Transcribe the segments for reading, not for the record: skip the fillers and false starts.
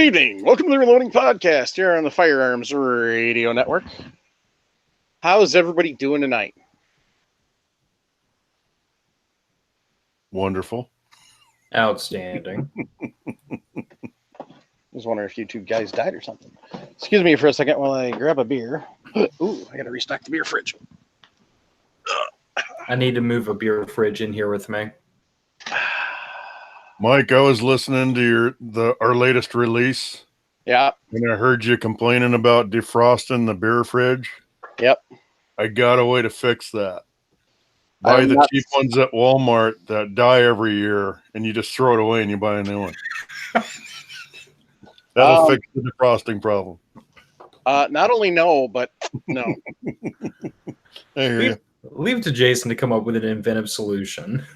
evening. Welcome to the Reloading Podcast here on the Firearms Radio Network. How's everybody doing tonight? Wonderful. Outstanding. I was wondering if you two guys died or something. Excuse me for a second while I grab a beer. Ooh, I gotta restock the beer fridge. I need to move a beer fridge in here with me. Mike, I was listening to our latest release. Yeah. And I heard you complaining about defrosting the beer fridge. Yep. I got a way to fix that. Buy the cheap ones at Walmart that die every year, and you just throw it away and you buy a new one. That'll fix the defrosting problem. Not only no, but no. Leave it to Jason to come up with an inventive solution.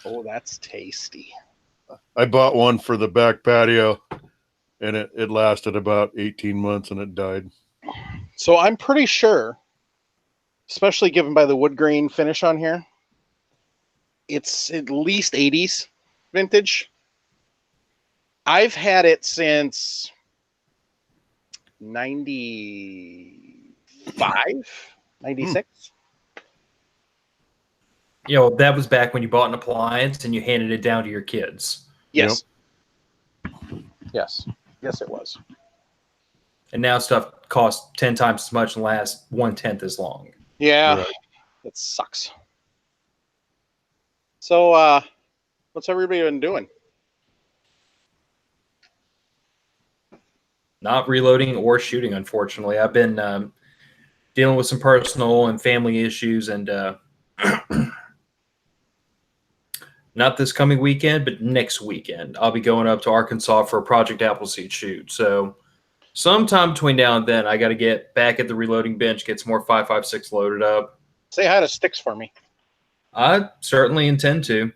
Oh, that's tasty. I bought one for the back patio, and it lasted about 18 months, and it died. So I'm pretty sure, especially given by the wood grain finish on here, it's at least 80s vintage. I've had it since 95, 96. You know, that was back when you bought an appliance and you handed it down to your kids. Yes. Yep. Yes, it was. And now stuff costs 10 times as much and lasts 1/10 as long. Yeah, right. It sucks. So, what's everybody been doing? Not reloading or shooting, unfortunately. I've been dealing with some personal and family issues, and not this coming weekend, but next weekend. I'll be going up to Arkansas for a Project Appleseed shoot. So sometime between now and then, I got to get back at the reloading bench, get some more 5.56 loaded up. Say hi to Sticks for me. I certainly intend to.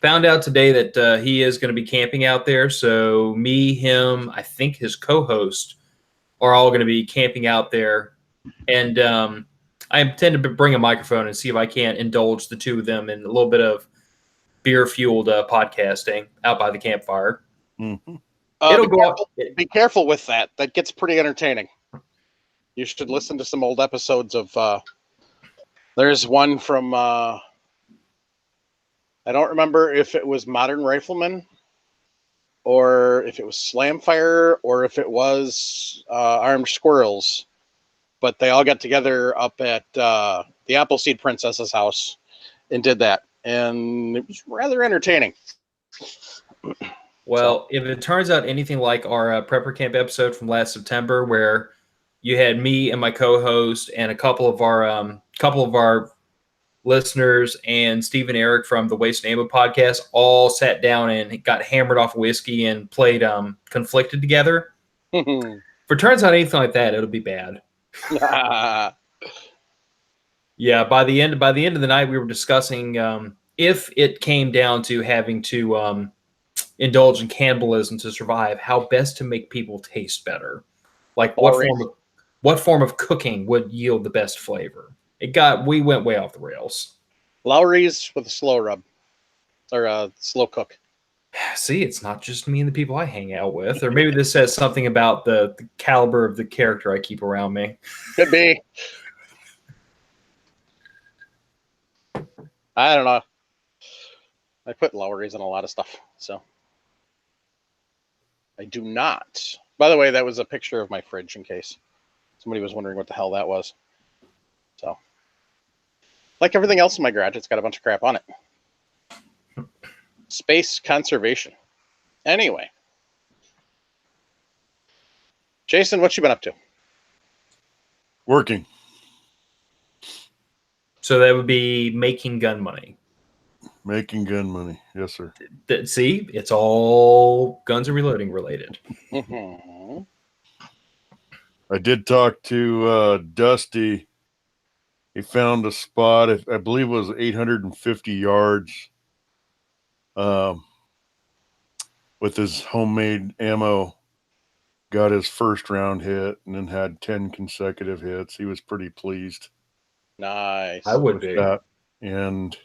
Found out today that he is going to be camping out there. So me, him, I think his co-host are all going to be camping out there. And I intend to bring a microphone and see if I can't indulge the two of them in a little bit of beer-fueled podcasting out by the campfire. Mm-hmm. Be careful with that. That gets pretty entertaining. You should listen to some old episodes of... there's one from... I don't remember if it was Modern Rifleman or if it was Slamfire or if it was Armed Squirrels. But they all got together up at the Appleseed Princess's house and did that. And it was rather entertaining. Well, if it turns out anything like our Prepper Camp episode from last September, where you had me and my co-host and a couple of our listeners and Steve and Eric from the Waste and Ammo podcast all sat down and got hammered off whiskey and played Conflicted together. If it turns out anything like that, it'll be bad. Yeah, by the end of the night, we were discussing if it came down to having to indulge in cannibalism to survive, how best to make people taste better. Like what form of cooking would yield the best flavor. We went way off the rails. Lowry's with a slow rub or a slow cook. See, it's not just me and the people I hang out with, or maybe this says something about the caliber of the character I keep around me. Could be. I don't know. I put Lowry's in a lot of stuff, so I do not. By the way, that was a picture of my fridge in case somebody was wondering what the hell that was. So, like everything else in my garage, it's got a bunch of crap on it. Space conservation. Anyway. Jason, what you been up to? Working. So that would be making gun money. Making gun money. Yes, sir. See, it's all guns and reloading related. Mm-hmm. I did talk to Dusty. He found a spot, I believe it was 850 yards with his homemade ammo. Got his first round hit and then had 10 consecutive hits. He was pretty pleased. Nice. I would be. That. And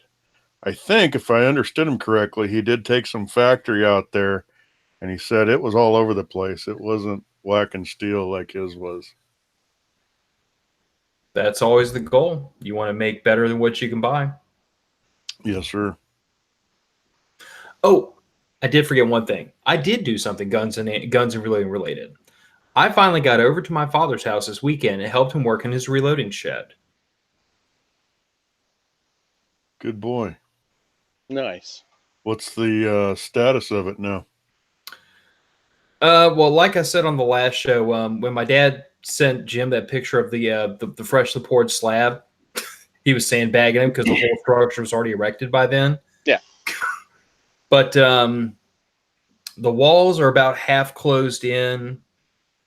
I think if I understood him correctly, he did take some factory out there And he said it was all over the place. It wasn't whacking steel like his was. That's always the goal. You want to make better than what you can buy. Yes, sir. Oh, I did forget one thing. I did do something guns and related. I finally got over to my father's house this weekend and helped him work in his reloading shed. Good boy. Nice. What's the status of it now? Well, like I said on the last show, when my dad sent Jim that picture of the freshly poured slab, he was sandbagging him because the whole structure was already erected by then. Yeah. But the walls are about half closed in.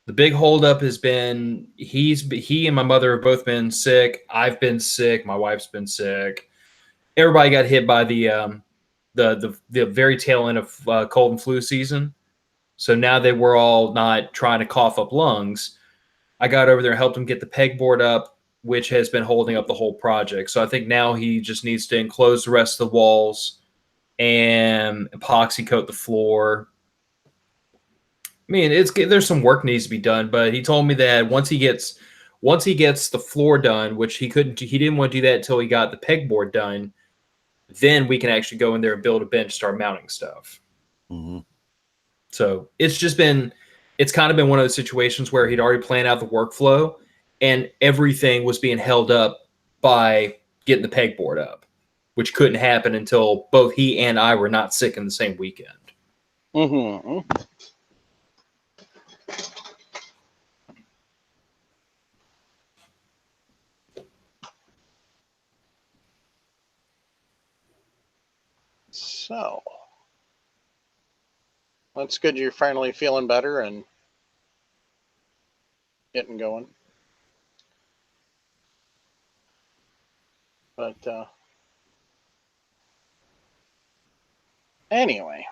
The big holdup has been he and my mother have both been sick. I've been sick. My wife's been sick. Everybody got hit by the very tail end of cold and flu season. So now they were all not trying to cough up lungs. I got over there and helped him get the pegboard up, which has been holding up the whole project. So I think now he just needs to enclose the rest of the walls and epoxy coat the floor. I mean, there's some work needs to be done, but he told me that once he gets the floor done, which he didn't want to do that until he got the pegboard done, then we can actually go in there and build a bench, start mounting stuff. Mm-hmm. So it's kind of been one of those situations where he'd already planned out the workflow and everything was being held up by getting the pegboard up, which couldn't happen until both he and I were not sick in the same weekend. Mm-hmm. So that's good. You're finally feeling better and getting going. But anyway,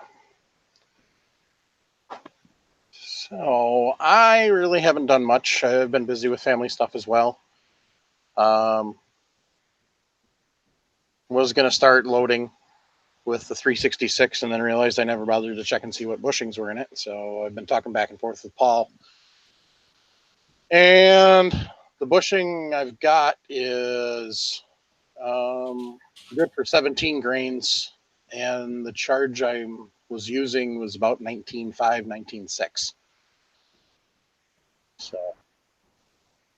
so I really haven't done much. I've been busy with family stuff as well. Was going to start loading with the 366 and then realized I never bothered to check and see what bushings were in it. So I've been talking back and forth with Paul. And the bushing I've got is good for 17 grains. And the charge I was using was about 19.5, 19.6. So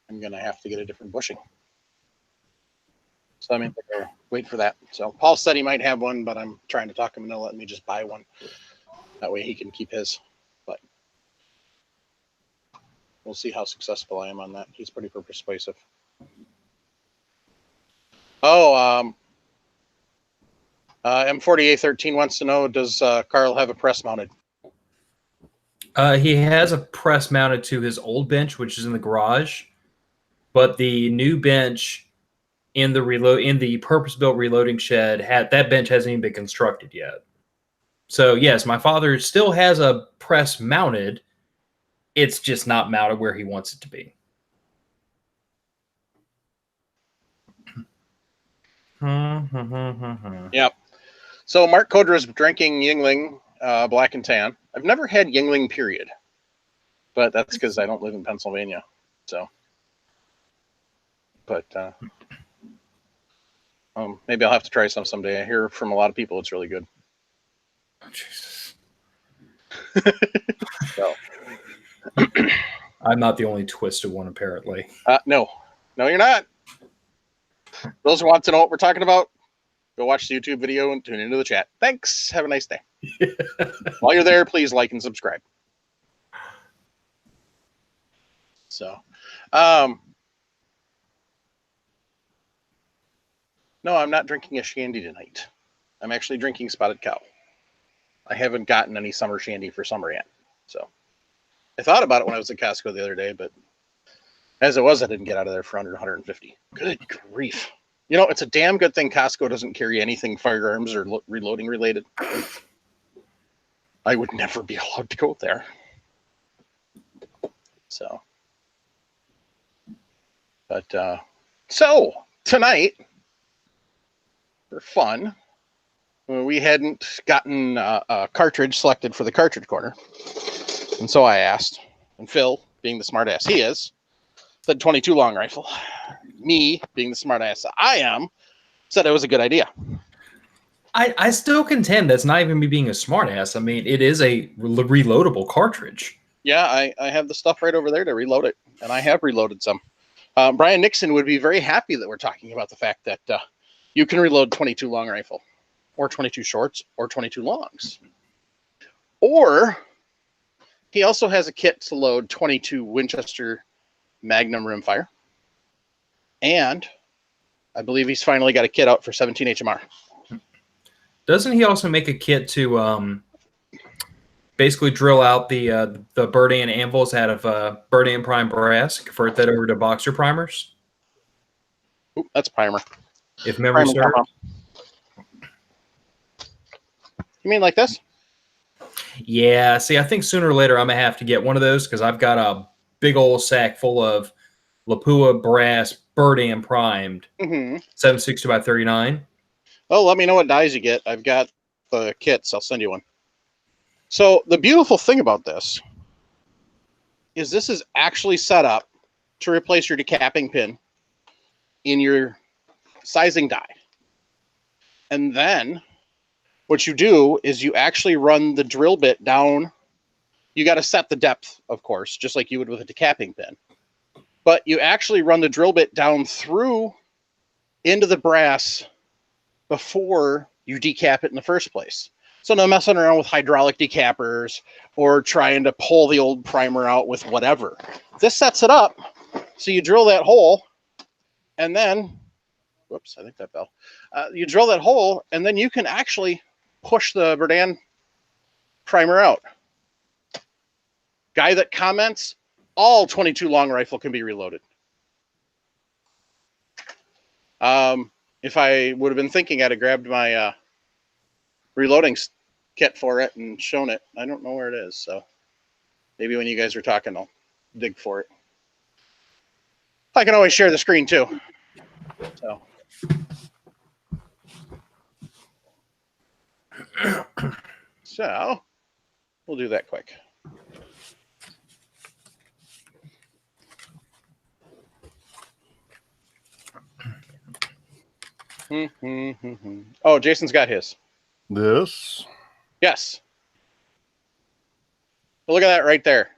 I'm going to have to get a different bushing. So I'm going to wait for that. So Paul said he might have one, but I'm trying to talk him into letting me just buy one. That way he can keep his. But we'll see how successful I am on that. He's pretty persuasive. Oh, M4813 wants to know, does Carl have a press mounted? He has a press mounted to his old bench, which is in the garage, but the new bench in the purpose-built reloading shed that bench hasn't even been constructed yet. So yes, my father still has a press mounted. It's just not mounted where he wants it to be. Yep. So Mark Kodra is drinking Yingling Black and Tan. I've never had Yingling, period. But that's because I don't live in Pennsylvania. So, but maybe I'll have to try some someday. I hear from a lot of people it's really good. Oh, Jesus. So. I'm not the only twisted one, apparently. No, you're not. Those who want to know what we're talking about, go watch the YouTube video and tune into the chat. Thanks. Have a nice day. While you're there, please like and subscribe. So, no, I'm not drinking a shandy tonight. I'm actually drinking Spotted Cow. I haven't gotten any summer shandy for summer yet. So, I thought about it when I was at Costco the other day, but as it was, I didn't get out of there for under 150. Good grief. You know, it's a damn good thing Costco doesn't carry anything firearms or reloading related. I would never be allowed to go there. So, but, so tonight, for fun, we hadn't gotten a cartridge selected for the cartridge corner. And so I asked, and Phil, being the smart ass he is, said 22 long rifle. Me, being the smart ass I am, said it was a good idea. I still contend that's not even me being a smartass. I mean, it is a reloadable cartridge. Yeah, I have the stuff right over there to reload it, and I have reloaded some. Brian Nixon would be very happy that we're talking about the fact that you can reload 22 long rifle, or 22 shorts, or 22 longs. Or he also has a kit to load 22 Winchester Magnum rimfire, and I believe he's finally got a kit out for 17 HMR. Doesn't he also make a kit to basically drill out the Birdan anvils out of Birdan prime brass, convert that over to boxer primers? Ooh, that's primer. If memory serves. You mean like this? Yeah, see, I think sooner or later I'm going to have to get one of those because I've got a big old sack full of Lapua brass Birdan primed 760 by 39. Oh, let me know what dies you get. I've got the kits. I'll send you one. So the beautiful thing about this is actually set up to replace your decapping pin in your sizing die. And then what you do is you actually run the drill bit down. You got to set the depth, of course, just like you would with a decapping pin. But you actually run the drill bit down through into the brass before you decap it in the first place. So no messing around with hydraulic decappers or trying to pull the old primer out with whatever. This sets it up so you drill that hole and then, whoops, I think that fell. You drill that hole and then you can actually push the Birdan primer out. Guy that comments, all 22 long rifle can be reloaded. If I would have been thinking, I'd have grabbed my reloading kit for it and shown it. I don't know where it is, so maybe when you guys are talking, I'll dig for it. I can always share the screen too. So we'll do that quick. Oh, Jason's got his. This? Yes. But look at that right there.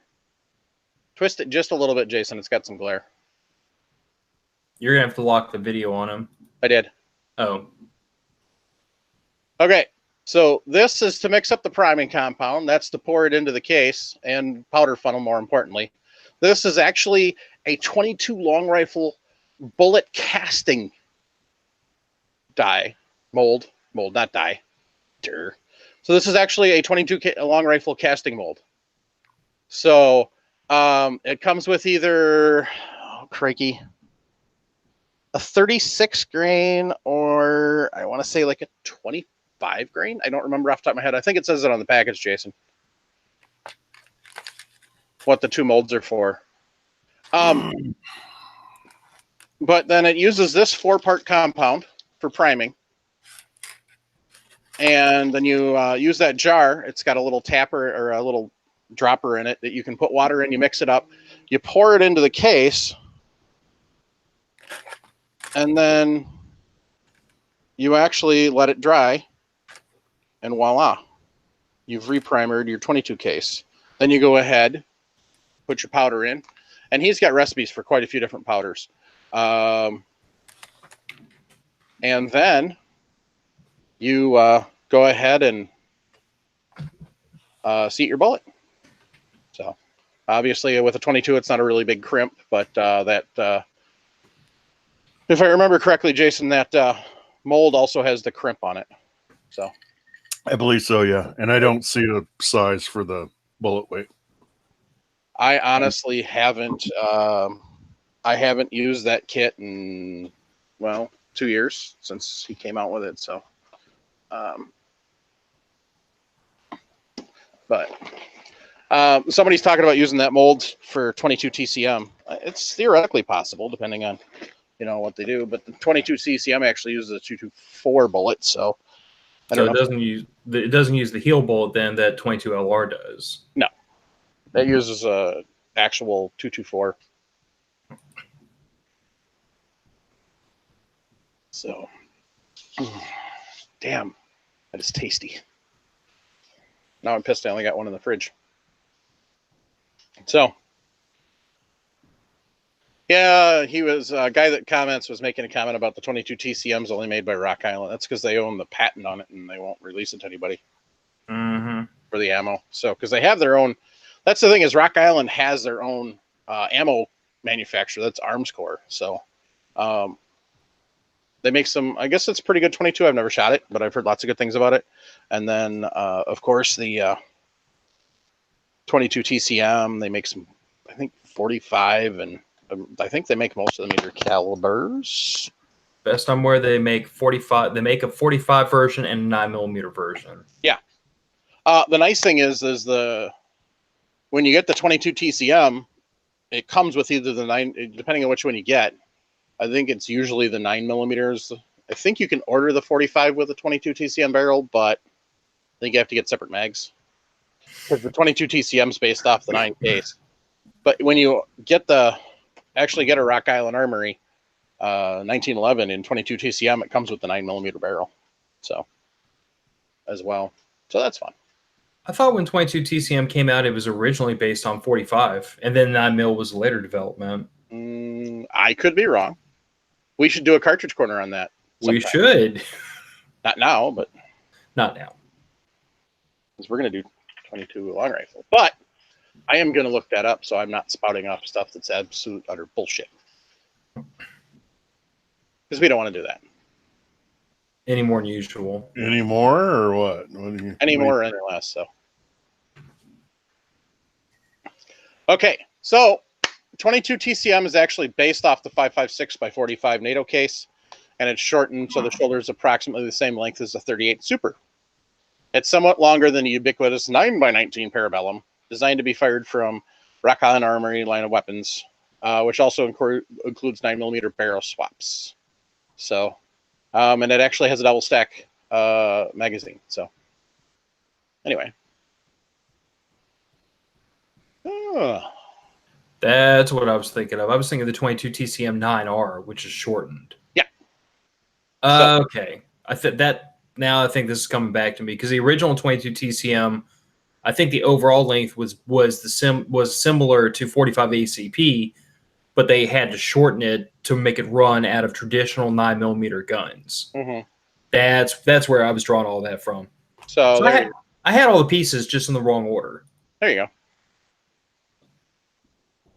Twist it just a little bit, Jason. It's got some glare. You're going to have to lock the video on him. I did. Oh. Okay. So this is to mix up the priming compound. That's to pour it into the case and powder funnel, more importantly. This is actually a 22 long rifle bullet casting die. Mold, not die. So this is actually a 22 long rifle casting mold. So it comes with either, crikey, a 36 grain or I want to say like a 25 grain. I don't remember off the top of my head. I think it says it on the package, Jason. What the two molds are for. But then it uses this 4-part compound for priming. And then you use that jar. It's got a little tapper or a little dropper in it that you can put water in. You mix it up. You pour it into the case. And then you actually let it dry. And voila. You've reprimered your 22 case. Then you go ahead, put your powder in. And he's got recipes for quite a few different powders. And then you go ahead and seat your bullet. So obviously with a 22, it's not a really big crimp, but if I remember correctly, Jason, that mold also has the crimp on it. So I believe so, yeah. And I don't see a size for the bullet weight. I honestly haven't. I haven't used that kit in, well, 2 years since he came out with it. So, but somebody's talking about using that mold for 22 TCM. It's theoretically possible, depending on, what they do. But the 22 CCM actually uses a 224 bullet, so I So don't know. it doesn't use the heel bolt then that 22 LR does. No, that uses a actual 224. So, damn, that is tasty. Now I'm pissed I only got one in the fridge. So, yeah, he was a guy that comments was making a comment about the 22 TCMs only made by Rock Island. That's because they own the patent on it and they won't release it to anybody for the ammo. So, because they have their own, that's the thing is Rock Island has their own ammo manufacturer. That's Arms Corps. So, they make some, I guess it's pretty good 22. I've never shot it, but I've heard lots of good things about it. And then, of course, the 22 TCM, they make some, I think, 45, and I think they make most of the meter calibers. Best I'm aware, they make 45. They make a 45 version and a 9mm version. Yeah. The nice thing is when you get the 22 TCM, it comes with either the 9, depending on which one you get. I think it's usually the 9mm. I think you can order the 45 with a 22 TCM barrel, but I think you have to get separate mags because the 22 TCM is based off the 9 case. But when you actually get a Rock Island Armory 1911 in 22 TCM, it comes with the 9mm barrel, so as well. So that's fun. I thought when 22 TCM came out, it was originally based on 45, and then 9mm was a later development. I could be wrong. We should do a cartridge corner on that. We should. Not now, but not now. Because we're going to do 22 long rifle. But I am going to look that up so I'm not spouting off stuff that's absolute utter bullshit. Because we don't want to do that. Any more than usual. Any more or what? Any more or any less, so. Okay, so 22 TCM is actually based off the 5.56 by 45 NATO case, and it's shortened so the shoulder is approximately the same length as the 38 Super. It's somewhat longer than the ubiquitous 9x19 Parabellum, designed to be fired from Rock Island Armory line of weapons, which also includes 9mm barrel swaps. So, and it actually has a double stack magazine. So, anyway. That's what I was thinking of. I was thinking of the 22 TCM 9R, which is shortened. Yeah. Okay. I think this is coming back to me because the original 22 TCM, I think the overall length was similar to 45 ACP, but they had to shorten it to make it run out of traditional 9mm guns. That's where I was drawing all that from. So I had all the pieces just in the wrong order. There you go.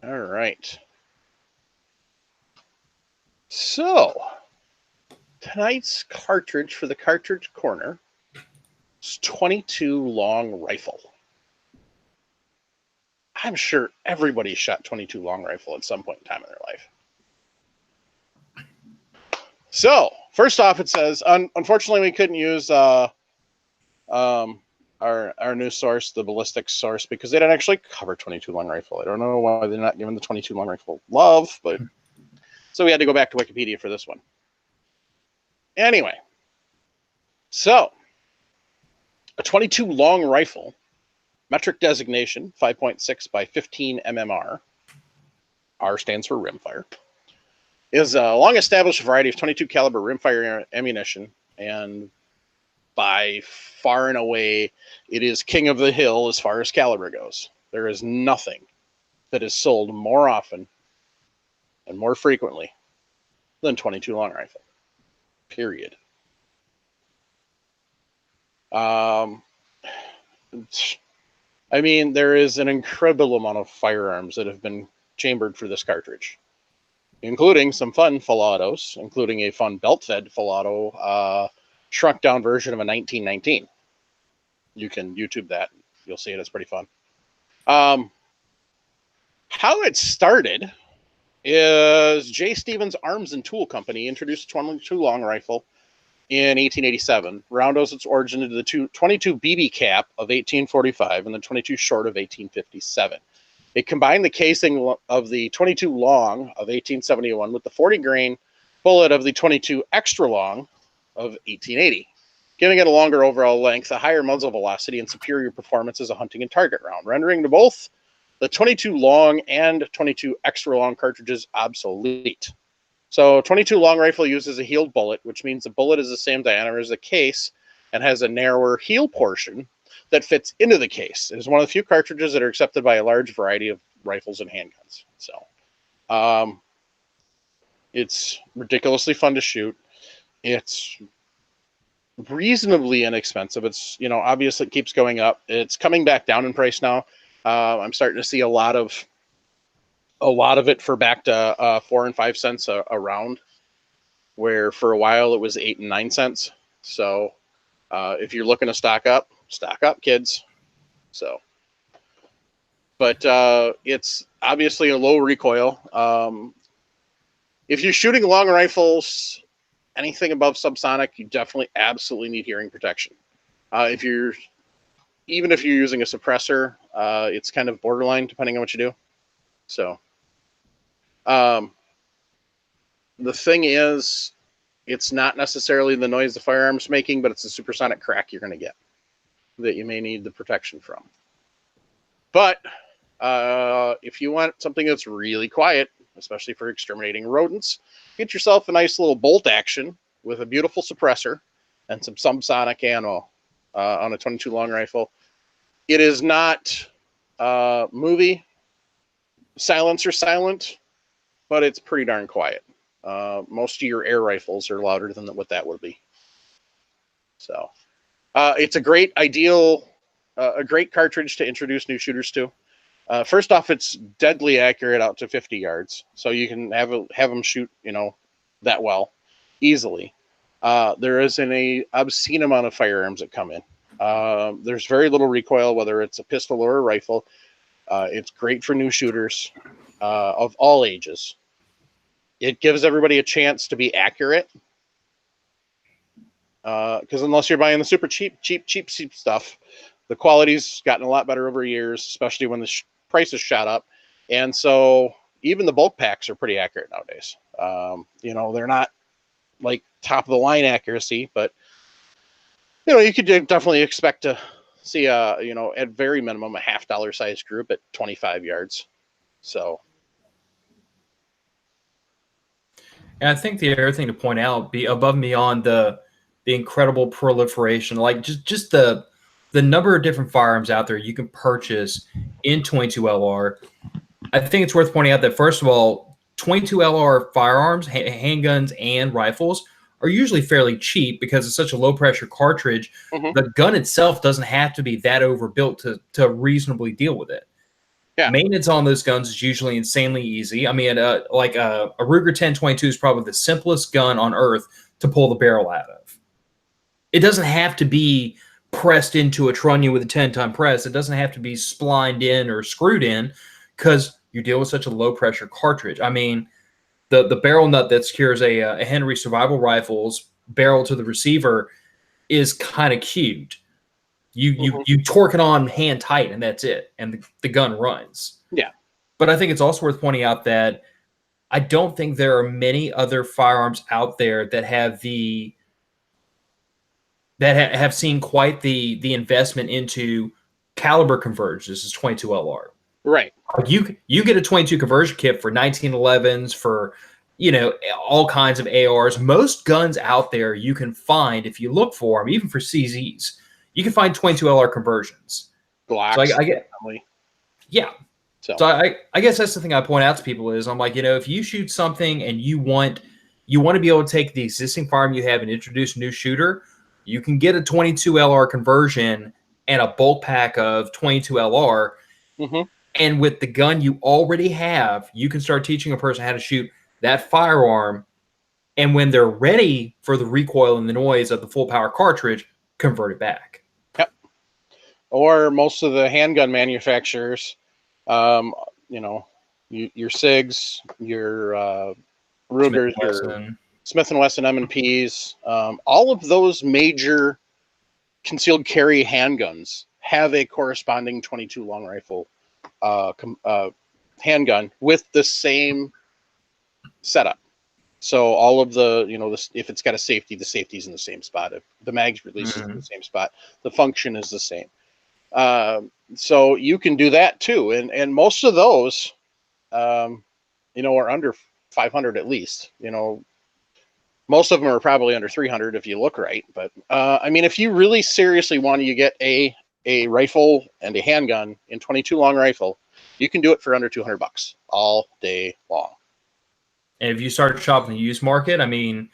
All right. So, tonight's cartridge for the cartridge corner is 22 long rifle. I'm sure everybody shot 22 long rifle at some point in time in their life. So, first off, it says, unfortunately, we couldn't use our new source, the ballistics source, because they don't actually cover 22 long rifle. I don't know why they're not giving the 22 long rifle love, but so we had to go back to Wikipedia for this one. Anyway, so a 22 long rifle, metric designation 5.6 by 15 mmR, R stands for rimfire, is a long established variety of 22 caliber rimfire ammunition, and by far and away, it is king of the hill as far as caliber goes. There is nothing that is sold more often and more frequently than 22 long rifle. Period. I mean, there is an incredible amount of firearms that have been chambered for this cartridge, including some fun full autos, including a fun belt-fed full auto shrunk down version of a 1919. You can YouTube that. You'll see it. It's pretty fun. How it started is J. Stevens Arms and Tool Company introduced a 22 long rifle in 1887. Round owes its origin to the 22 BB cap of 1845 and the 22 short of 1857. It combined the casing of the 22 long of 1871 with the 40 grain bullet of the 22 extra long of 1880. giving it a longer overall length, a higher muzzle velocity, and superior performance as a hunting and target round, rendering to both the 22 long and 22 extra long cartridges obsolete. So 22 long rifle uses a heeled bullet, which means the bullet is the same diameter as the case and has a narrower heel portion that fits into the case. It is one of the few cartridges that are accepted by a large variety of rifles and handguns. So it's ridiculously fun to shoot. It's reasonably inexpensive. It's, obviously it keeps going up. It's coming back down in price now. I'm starting to see a lot of it for back to 4 and 5 cents a round, where for a while it was 8 and 9 cents. So if you're looking to stock up, kids. So, but it's obviously a low recoil. If you're shooting long rifles, anything above subsonic, you definitely absolutely need hearing protection. Even if you're using a suppressor, it's kind of borderline depending on what you do. So, the thing is, it's not necessarily the noise the firearm's making, but it's the supersonic crack you're going to get that you may need the protection from. But if you want something that's really quiet, especially for exterminating rodents, get yourself a nice little bolt action with a beautiful suppressor and some subsonic ammo on a 22 long rifle. It is not movie silencer silent, but it's pretty darn quiet. Most of your air rifles are louder than what that would be. So it's a great cartridge to introduce new shooters to. First off, it's deadly accurate out to 50 yards, so you can have them shoot, that well, easily. There is an obscene amount of firearms that come in. There's very little recoil, whether it's a pistol or a rifle. It's great for new shooters of all ages. It gives everybody a chance to be accurate, because unless you're buying the super cheap stuff, the quality's gotten a lot better over years, especially when the prices shot up. And so even the bulk packs are pretty accurate nowadays. They're not like top of the line accuracy, but you could definitely expect to see at very minimum a $50 size group at 25 yards. So, and I think the other thing to point out, be above and beyond the incredible proliferation, like just the number of different firearms out there you can purchase in 22 LR. I think it's worth pointing out that, first of all, 22 LR firearms, handguns, and rifles are usually fairly cheap because it's such a low pressure cartridge. mm-hmm. The gun itself doesn't have to be that overbuilt to reasonably deal with it. Yeah. Maintenance on those guns is usually insanely easy. I mean, a Ruger 1022 is probably the simplest gun on earth to pull the barrel out of. It doesn't have to be pressed into a trunnion with a 10-ton press. It doesn't have to be splined in or screwed in, because you deal with such a low pressure cartridge. I mean, the barrel nut that secures a Henry survival rifle's barrel to the receiver is kind of cute. You torque it on hand tight, and that's it, and the gun runs. Yeah. But I think it's also worth pointing out that I don't think there are many other firearms out there that have have seen quite the investment into caliber conversion. This is 22 LR. Right. You get a 22 conversion kit for 1911s, for all kinds of ARs. Most guns out there you can find, if you look for them, even for CZs, you can find 22 LR conversions. Glocks. So I get, yeah. So I guess that's the thing I point out to people is, I'm like, if you shoot something and you want to be able to take the existing firearm you have and introduce a new shooter, you can get a 22 LR conversion and a bulk pack of 22 LR. Mm-hmm. And with the gun you already have, you can start teaching a person how to shoot that firearm. And when they're ready for the recoil and the noise of the full power cartridge, convert it back. Yep. Or most of the handgun manufacturers, your SIGs, your Rugers, your Smith & Wesson M&Ps, all of those major concealed carry handguns have a corresponding 22 long rifle handgun with the same setup. So all of the, if it's got a safety, the safety's in the same spot. If the mag's release is in the same spot, the function is the same. So you can do that too. And most of those, are under 500 at least. Most of them are probably under 300 if you look right. But I mean, if you really seriously want to get a rifle and a handgun in 22 long rifle, you can do it for under $200 all day long. And if you start shopping the used market, I mean,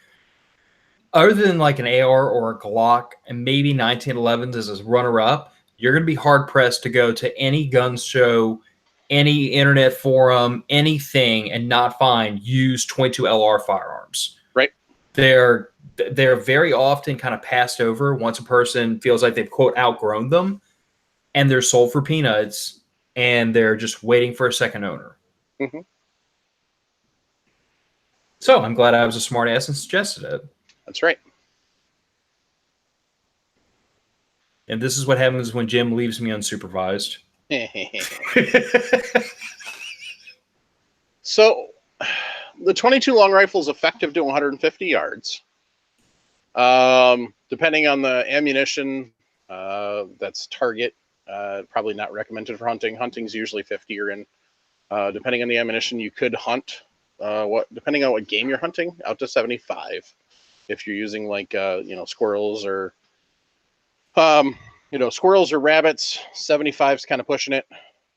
other than like an AR or a Glock and maybe 1911s as a runner-up, you're going to be hard-pressed to go to any gun show, any internet forum, anything, and not find used 22 LR firearms. Right. They're very often kind of passed over once a person feels like they've, quote, outgrown them, and they're sold for peanuts, and they're just waiting for a second owner. Mm-hmm. So I'm glad I was a smart ass and suggested it. That's right. And this is what happens when Jim leaves me unsupervised. So the 22 long rifle is effective to 150 yards. Depending on the ammunition, that's target. Probably not recommended for hunting. Hunting's usually 50 or in. Depending on the ammunition, you could hunt, depending on what game you're hunting, out to 75. If you're using like, squirrels or, squirrels or rabbits, 75 is kind of pushing it.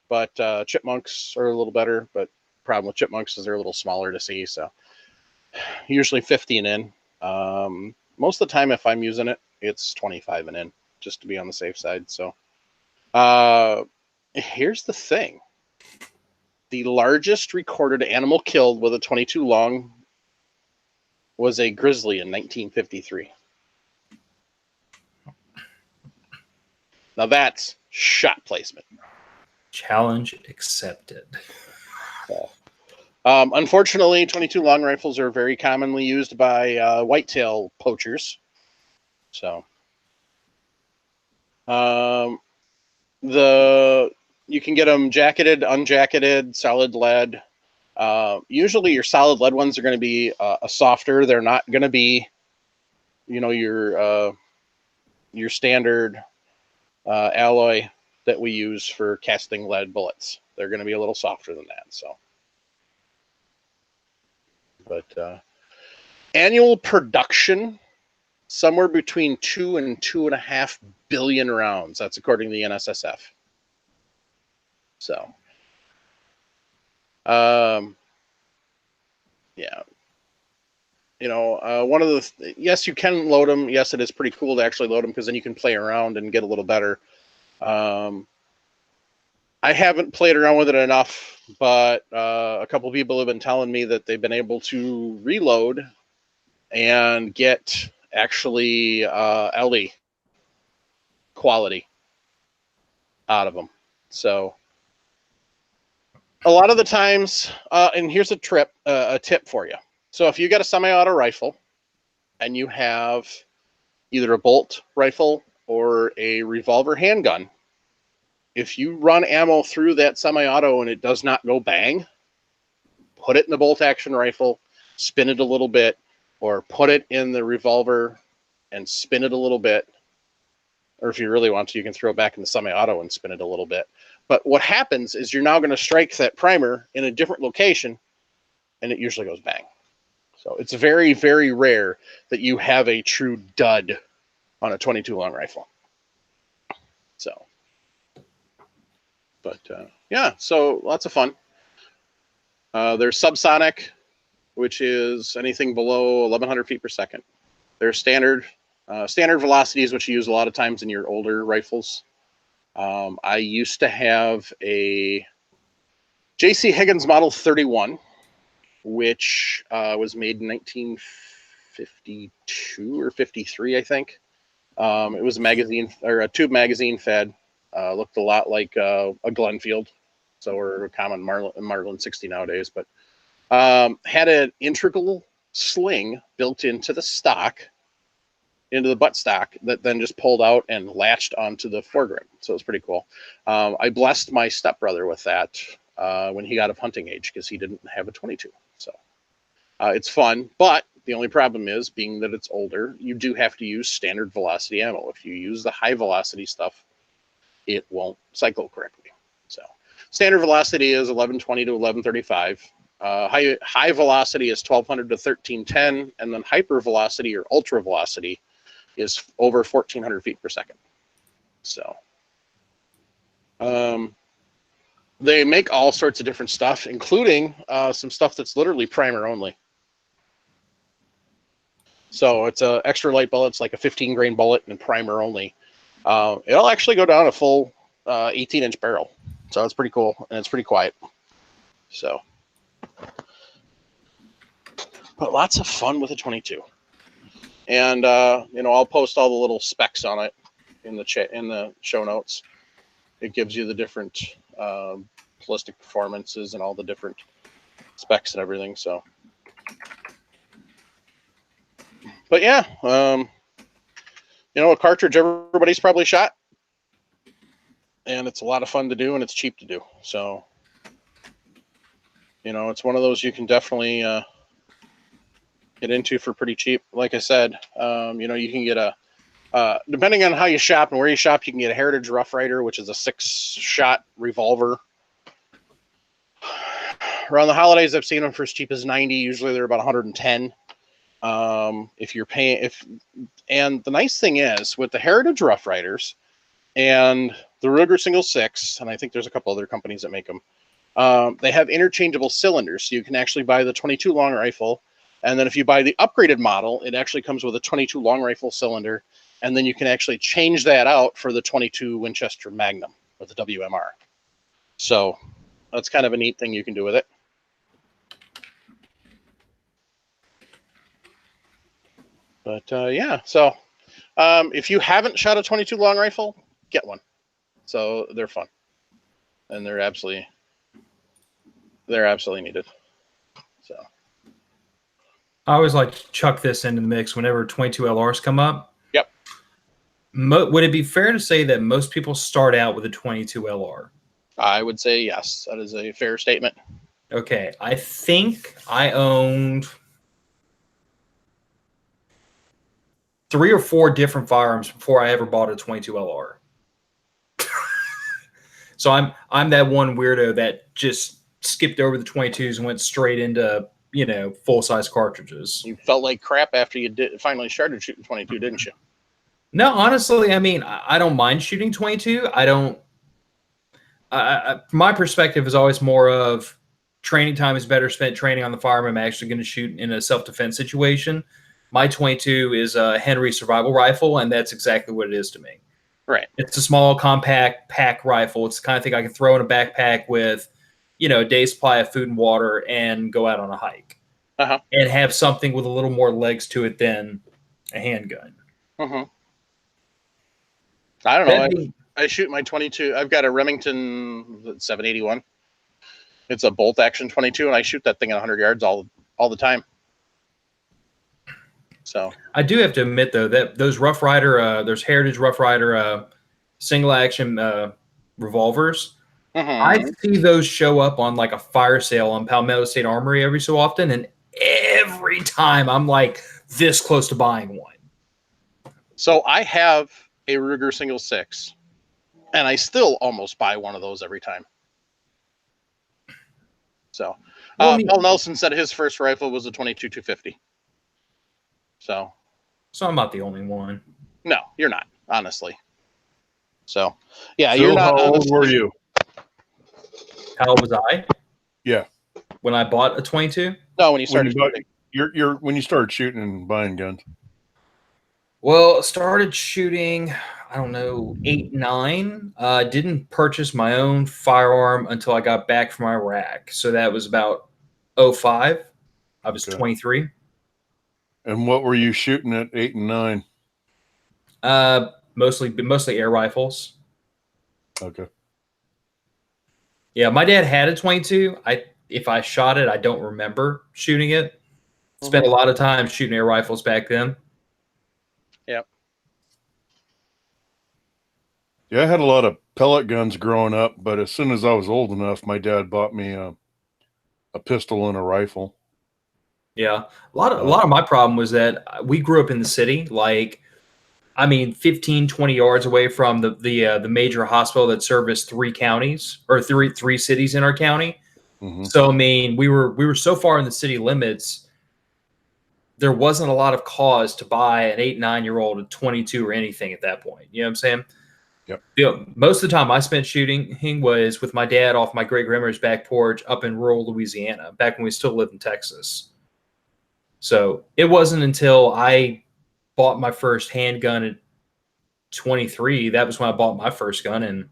But chipmunks are a little better. But problem with chipmunks is they're a little smaller to see. So usually 50 and in. Most of the time, if I'm using it, it's 25 and in, just to be on the safe side. So here's the thing. The largest recorded animal killed with a 22 long was a grizzly in 1953. Now that's shot placement. Challenge accepted. Unfortunately, 22 long rifles are very commonly used by whitetail poachers. So you can get them jacketed, unjacketed, solid lead. Usually your solid lead ones are going to be a softer. They're not going to be, your standard alloy that we use for casting lead bullets. They're going to be a little softer than that. So, but annual production somewhere between 2 and 2.5 billion rounds. That's according to the NSSF. So, yeah. One of the, yes, you can load them. Yes, it is pretty cool to actually load them because then you can play around and get a little better. I haven't played around with it enough, but a couple people have been telling me that they've been able to reload and get actually LE quality out of them. So a lot of the times, and here's a tip for you. So if you got a semi-auto rifle and you have either a bolt rifle or a revolver handgun, if you run ammo through that semi-auto and it does not go bang, put it in the bolt action rifle, spin it a little bit, or put it in the revolver and spin it a little bit. Or if you really want to, you can throw it back in the semi-auto and spin it a little bit. But what happens is you're now going to strike that primer in a different location, and it usually goes bang. So it's very, very rare that you have a true dud on a 22 long rifle. So, but yeah, so lots of fun. There's subsonic, which is anything below 1,100 feet per second. There's standard velocities, which you use a lot of times in your older rifles. I used to have a J.C. Higgins Model 31, which was made in 1952 or 53, I think. It was a magazine or a tube magazine fed. Looked a lot like a Glenfield, so we're a common Marlin 60 nowadays. But had an integral sling built into the stock, into the butt stock, that then just pulled out and latched onto the foregrip. So it was pretty cool. I blessed my stepbrother with that when he got of hunting age because he didn't have a 22. So It's fun, but the only problem is, being that it's older, you do have to use standard velocity ammo. If you use the high velocity stuff, it won't cycle correctly. So standard velocity is 1120 to 1135. High velocity is 1200 to 1310, and then hyper velocity or ultra velocity is over 1400 feet per second. So they make all sorts of different stuff, including some stuff that's literally primer only. So it's a extra light bullet. It's like a 15 grain bullet and primer only. It'll actually go down a full 18-inch barrel. So it's pretty cool, and it's pretty quiet. So, but lots of fun with a 22. And I'll post all the little specs on it in the show notes. It gives you the different ballistic performances and all the different specs and everything. So, but yeah, a cartridge everybody's probably shot, and it's a lot of fun to do, and it's cheap to do. So, it's one of those you can definitely get into for pretty cheap. Like I said, you can get depending on how you shop and where you shop, you can get a Heritage Rough Rider, which is a 6-shot revolver. Around the holidays, I've seen them for as cheap as 90. Usually they're about 110. If you're paying, and the nice thing is with the Heritage Rough Riders and the Ruger Single 6, and I think there's a couple other companies that make them, they have interchangeable cylinders. So you can actually buy the 22 long rifle, and then if you buy the upgraded model, it actually comes with a 22 long rifle cylinder, and then you can actually change that out for the 22 Winchester Magnum with the WMR. So that's kind of a neat thing you can do with it. But yeah, so if you haven't shot a 22 long rifle, get one. So they're fun, and they're absolutely needed. So I always like to chuck this into the mix whenever 22 LRs come up. Yep. Would it be fair to say that most people start out with a 22 LR? I would say yes. That is a fair statement. Okay, I think I owned 3 or 4 different firearms before I ever bought a 22 LR. So I'm that one weirdo that just skipped over the 22s and went straight into full-size cartridges. You felt like crap after you finally started shooting 22, didn't you? No, honestly, I mean, I don't mind shooting 22. I don't. My perspective is always more of training time is better spent training on the firearm I'm actually going to shoot in a self-defense situation. My 22 is a Henry survival rifle, and that's exactly what it is to me. Right. It's a small, compact pack rifle. It's the kind of thing I can throw in a backpack with, a day's supply of food and water and go out on a hike. Uh-huh. And have something with a little more legs to it than a handgun. Uh-huh. I don't know. I shoot my 22. I've got a Remington 781. It's a bolt action 22, and I shoot that thing at 100 yards all the time. So I do have to admit, though, that those Rough Rider, there's Heritage Rough Rider single action revolvers. I see those show up on like a fire sale on Palmetto State Armory every so often, and every time I'm like this close to buying one. So I have a Ruger Single 6, and I still almost buy one of those every time. So Paul Nelson said his first rifle was a 22-250. So I'm not the only one. No, you're not, honestly. So, yeah, Phil, you're not. How old were you? How old was I? Yeah. When I bought a 22? No, when you started shooting. When you started shooting and buying guns. Well, started shooting, I don't know, 8, 9. Didn't purchase my own firearm until I got back from Iraq. So that was about 05. I was 23. And what were you shooting at 8 and 9? Mostly air rifles. Okay. Yeah, my dad had a 22. If I shot it, I don't remember shooting it. Spent a lot of time shooting air rifles back then. Yep. Yeah, I had a lot of pellet guns growing up, but as soon as I was old enough, my dad bought me a pistol and a rifle. Yeah, a lot of my problem was that we grew up in the city, like, I mean, 15, 20 yards away from the major hospital that serviced three counties or three cities in our county. Mm-hmm. So I mean, we were so far in the city limits, there wasn't a lot of cause to buy an 8, 9-year-old at 22 or anything at that point. You know what I'm saying? Yep. You know, most of the time I spent shooting was with my dad off my great grandmother's back porch up in rural Louisiana, back when we still lived in Texas. So it wasn't until I bought my first handgun at 23, that was when I bought my first gun, and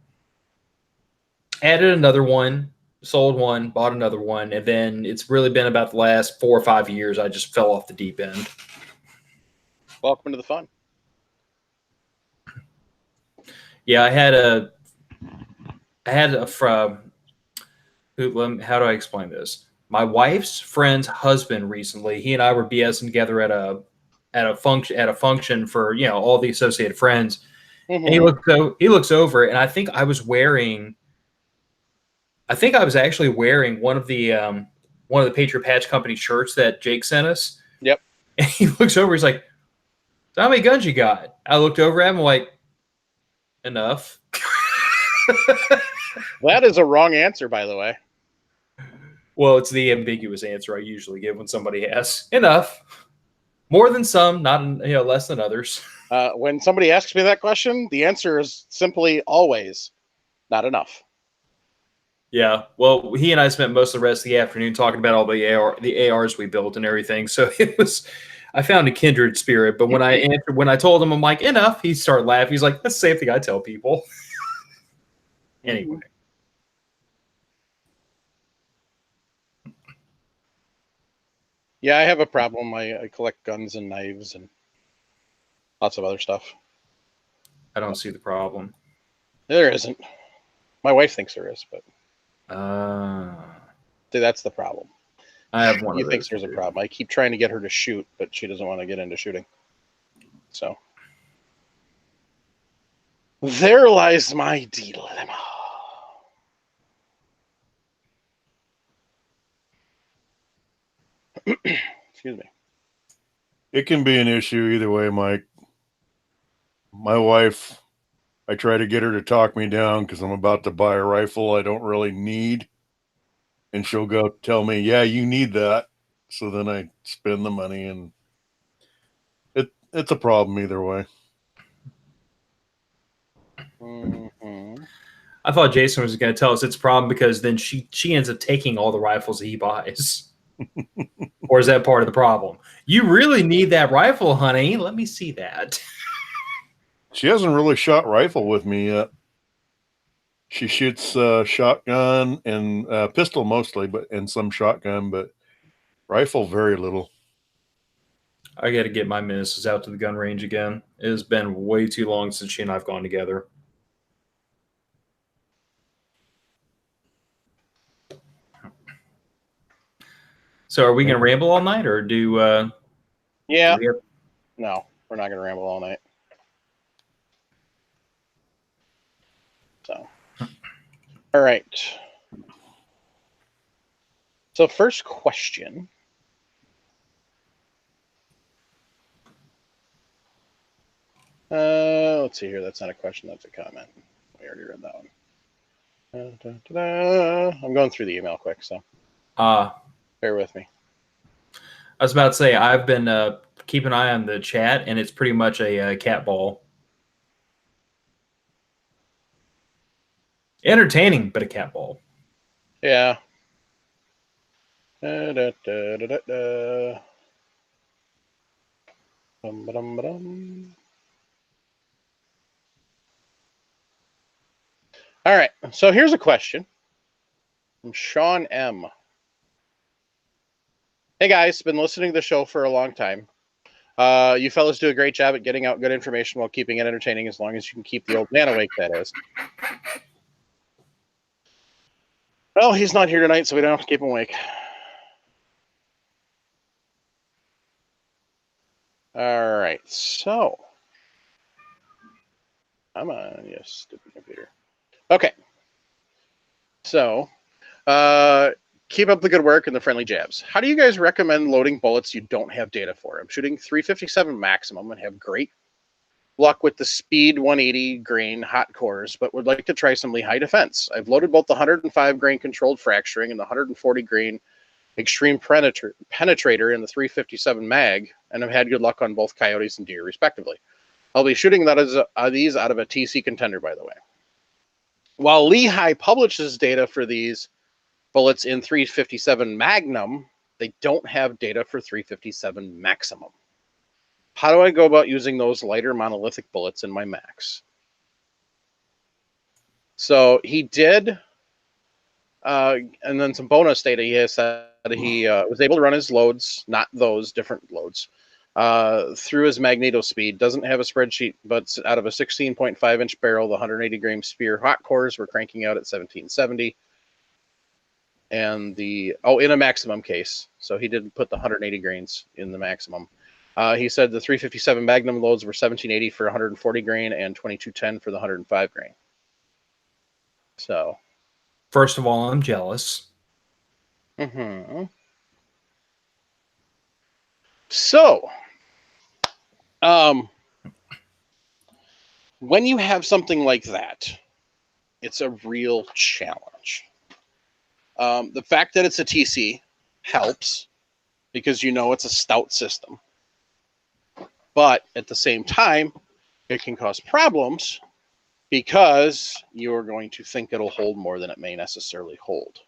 added another one, sold one, bought another one, and then it's really been about the last 4 or 5 years I just fell off the deep end. Welcome to the fun. Yeah, I had a from how do I explain this? My wife's friend's husband recently, he and I were BSing together at a function for, you know, all the associated friends. And he looks over, and I think I was actually wearing one of the Patriot Patch Company shirts that Jake sent us. Yep. And he looks over, he's like, "So how many guns you got?" I looked over at him like, "Enough." That is a wrong answer, by the way. Well, it's the ambiguous answer I usually give when somebody asks. Enough. More than some, not, you know, less than others. When somebody asks me that question, the answer is simply always not enough. Yeah. Well, he and I spent most of the rest of the afternoon talking about all the ARs we built and everything. So I found a kindred spirit. But when I told him, I'm like, enough, he started laughing. He's like, that's the same thing I tell people. Anyway. Yeah, I have a problem. I collect guns and knives and lots of other stuff. I don't see the problem. There isn't. My wife thinks there is, but that's the problem. I have one. She thinks there's a problem. I keep trying to get her to shoot, but she doesn't want to get into shooting. So there lies my dilemma. Excuse me. It can be an issue either way, Mike. My wife, I try to get her to talk me down because I'm about to buy a rifle I don't really need. And she'll go tell me, yeah, you need that. So then I spend the money, and it's a problem either way. Mm-hmm. I thought Jason was going to tell us it's a problem because then she ends up taking all the rifles that he buys. Or is that part of the problem? You really need that rifle, honey. Let me see that. She hasn't really shot rifle with me yet. She shoots shotgun and pistol mostly, and some shotgun, but rifle very little. I got to get my missus out to the gun range again. It has been way too long since she and I've gone together. So are we going to ramble all night, or do yeah. No, we're not going to ramble all night. So, all right. So first question. Let's see here. That's not a question. That's a comment. We already read that one. I'm going through the email quick, so bear with me. I was about to say, I've been keeping an eye on the chat, and it's pretty much a cat ball. Entertaining, but a cat ball. Yeah. All right. So here's a question from Sean M. Hey guys, been listening to the show for a long time. You fellas do a great job at getting out good information while keeping it entertaining, as long as you can keep the old man awake, that is. Well, he's not here tonight, so we don't have to keep him awake. All right, so come on, yes, stupid computer. Okay, so Keep up the good work and the friendly jabs. How do you guys recommend loading bullets you don't have data for? I'm shooting 357 maximum and have great luck with the speed 180 grain hot cores, but would like to try some Lehigh defense. I've loaded both the 105 grain controlled fracturing and the 140 grain extreme penetrator in the 357 mag, and have had good luck on both coyotes and deer, respectively. I'll be shooting these out of a TC contender, by the way. While Lehigh publishes data for these bullets in 357 Magnum, they don't have data for 357 Maximum. How do I go about using those lighter monolithic bullets in my max? So he did, and then some bonus data he has said he was able to run his loads, not those, different loads, through his magneto speed. Doesn't have a spreadsheet, but out of a 16.5 inch barrel, the 180 grain spear hot cores were cranking out at 1770. And in a maximum case. So he did put the 180 grains in the maximum. He said the 357 Magnum loads were 1780 for 140 grain and 2210 for the 105 grain. So, First of all, I'm jealous. So, when you have something like that, it's a real challenge. The fact that it's a TC helps because it's a stout system. But at the same time, it can cause problems because you're going to think it'll hold more than it may necessarily hold.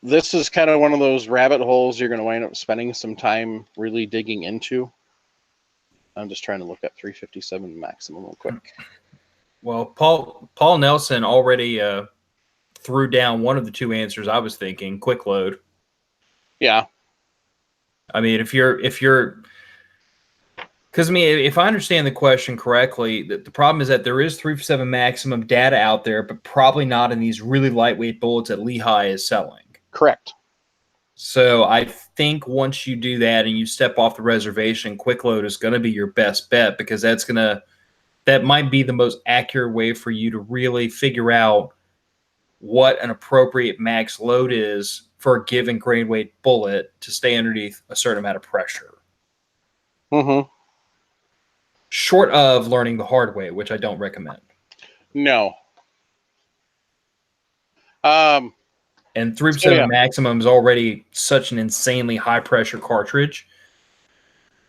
This is kind of one of those rabbit holes you're going to wind up spending some time really digging into. I'm just trying to look at 357 maximum real quick. Well, Paul Nelson already threw down one of the two answers I was thinking, quick load. Yeah. I mean, if I understand the question correctly, the problem is that there is 357 maximum data out there, but probably not in these really lightweight bullets that Lehigh is selling. Correct. So I think once you do that and you step off the reservation, quick load is going to be your best bet because that might be the most accurate way for you to really figure out what an appropriate max load is for a given grain weight bullet to stay underneath a certain amount of pressure. Short of learning the hard way, which I don't recommend. No. And 357 maximum is already such an insanely high pressure cartridge.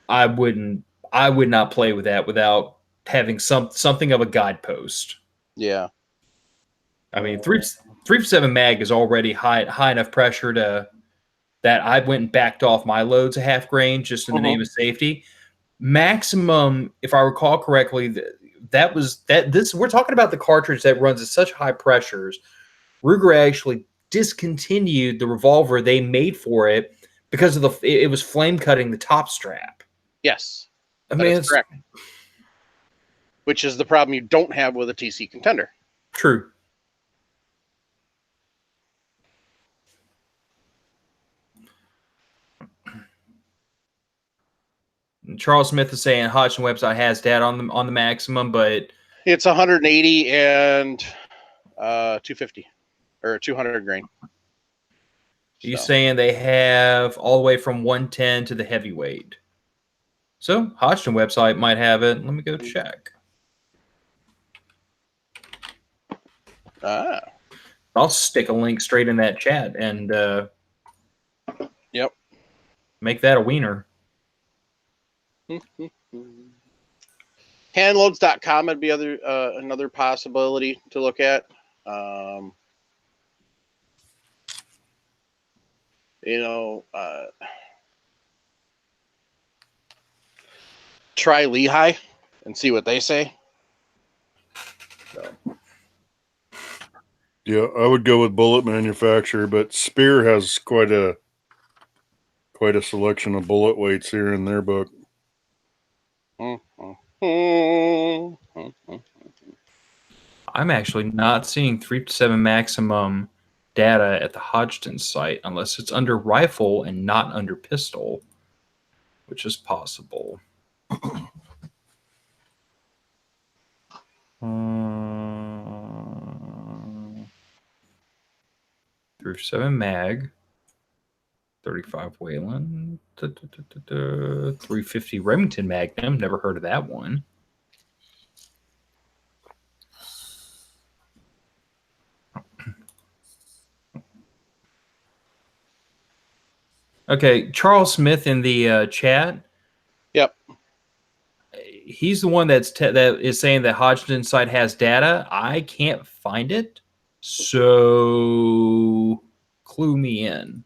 I would not play with that without having something of a guidepost. Yeah. I mean, 357 mag is already high enough pressure that I went and backed off my loads a half grain just in the name of safety. Maximum, if I recall correctly, we're talking about the cartridge that runs at such high pressures. Ruger actually discontinued the revolver they made for it because it was flame cutting the top strap. Yes. I mean, it's correct. Which is the problem you don't have with a TC contender. True. Charles Smith is saying Hodgson website has data on the maximum, but it's 180 and 250 or 200 grain. He's saying they have all the way from 110 to the heavyweight. So Hodgson website might have it. Let me go check. I'll stick a link straight in that chat and make that a wiener. Handloads.com would be another possibility to look at. Try Lehigh and see what they say. Yeah, I would go with bullet manufacturer, but Spear has quite a selection of bullet weights here in their book. I'm actually not seeing 357 maximum data at the Hodgson site unless it's under rifle and not under pistol, which is possible. 357 mag. 35 Wayland. 350 Remington Magnum. Never heard of that one. Okay, Charles Smith in the chat. Yep. He's the one that is saying that Hodgdon's site has data. I can't find it, so clue me in.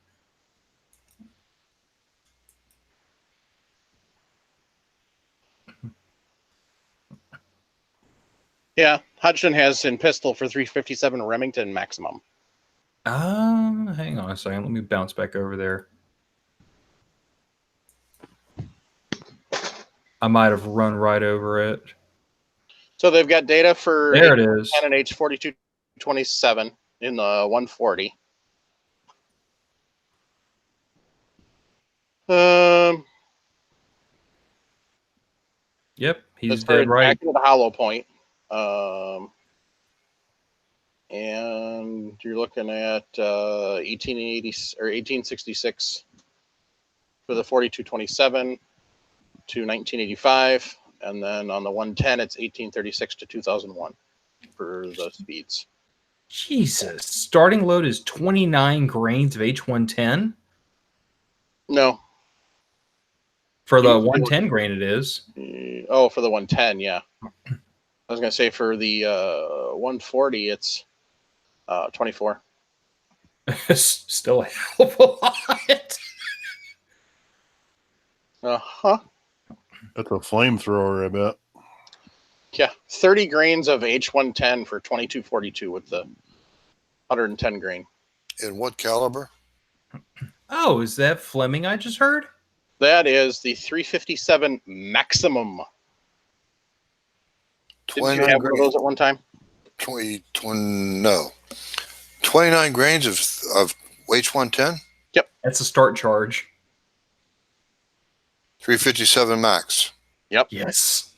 Yeah, Hodgson has in pistol for 357 Remington maximum. Hang on a second. Let me bounce back over there. I might have run right over it. So they've got data for There it is. and an H4227 in the 140. Yep, he's That's for dead right. attacking the hollow point. And you're looking at 1880 or 1866 for the 4227 to 1985, and then on the 110 it's 1836 to 2001 for the speeds. Jesus, starting load is 29 grains of H110. No, For the 110 grain, it is. oh, for the 110, yeah. I was gonna say for the 140 it's 24. Still a hell of a lot. Uh-huh. That's a flamethrower, I bet. Yeah, 30 grains of H110 for 2242 with the 110 grain. In what caliber? Oh, is that Fleming I just heard? That is the 357 maximum. Didn't you have one of those at one time? 20, no. 29 grains of H110? That's a start charge. 357 max. Yep. Yes.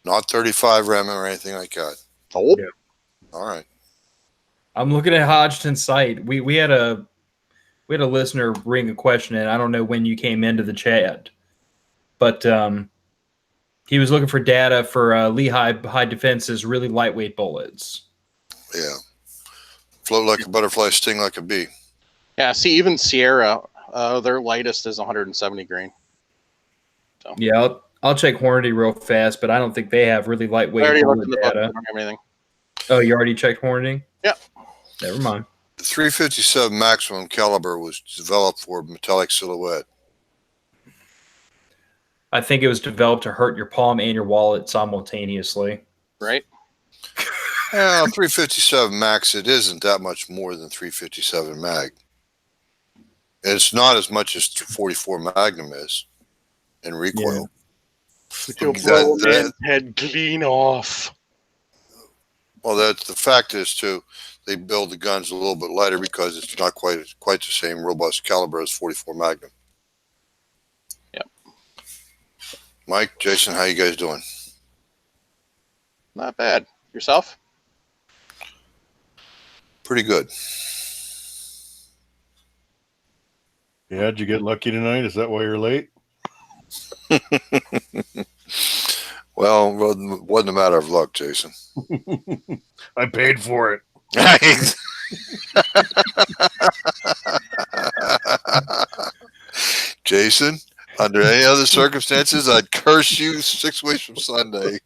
Not 35 rem or anything like that. Oh. Yeah. All right. I'm looking at Hodgdon's site. We had a listener bring a question in. I don't know when you came into the chat, but he was looking for data for Lehigh high defenses, really lightweight bullets. Yeah. Float like a butterfly, sting like a bee. Yeah, see, even Sierra, their lightest is 170 grain. So. Yeah, I'll check Hornady real fast, but I don't think they have really lightweight bullet data. I don't have anything. Oh, you already checked Hornady? Yep. Never mind. The 357 maximum caliber was developed for metallic silhouette. I think it was developed to hurt your palm and your wallet simultaneously. Right? Yeah, 357 max, it isn't that much more than 357 mag. It's not as much as 44 Magnum is in recoil. You'll blow a man's head clean off. Well, that's the fact is too. They build the guns a little bit lighter because it's not quite the same robust caliber as 44 Magnum. Yep. Mike, Jason, how you guys doing? Not bad. Yourself? Pretty good. Yeah, did you get lucky tonight? Is that why you're late? Well, it wasn't a matter of luck, Jason. I paid for it. Jason, under any other circumstances, I'd curse you 6 weeks from Sunday.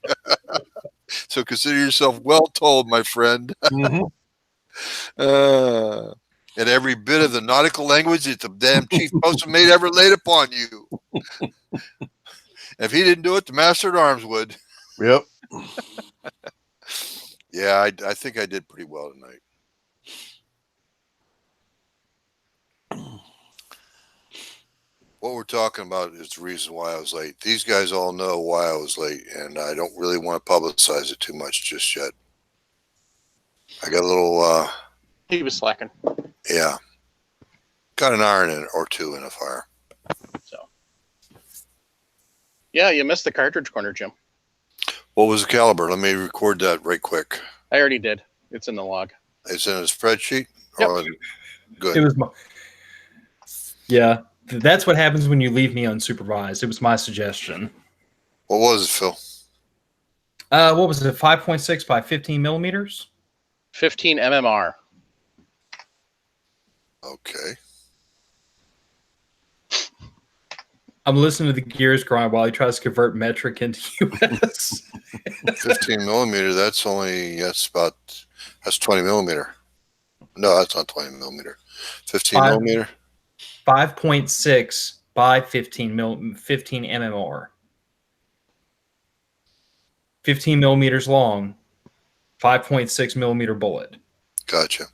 So consider yourself well told, my friend. Mm-hmm. And every bit of the nautical language that the damn chief postmate ever laid upon you. If he didn't do it, the master at arms would. Yep. Yeah, I think I did pretty well tonight. What we're talking about is the reason why I was late. These guys all know why I was late, and I don't really want to publicize it too much just yet. I got a little... He was slacking. Yeah. Got an iron in it or two in the fire. So. Yeah, you missed the cartridge corner, Jim. What was the caliber? Let me record that right quick. I already did. It's in the log. It's in a spreadsheet? Yep. Or, Good. It was my. Yeah, that's what happens when you leave me unsupervised. It was my suggestion. What was it, Phil? What was it? 5.6 by 15 millimeters. 15 mmR. Okay. I'm listening to the gears grind while he tries to convert metric into US. 15 millimeter. That's 20 millimeter. No, that's not 20 millimeter. 15 millimeter. 5.6 by 15 mmR. 15 millimeters long, 5.6 millimeter bullet. Gotcha.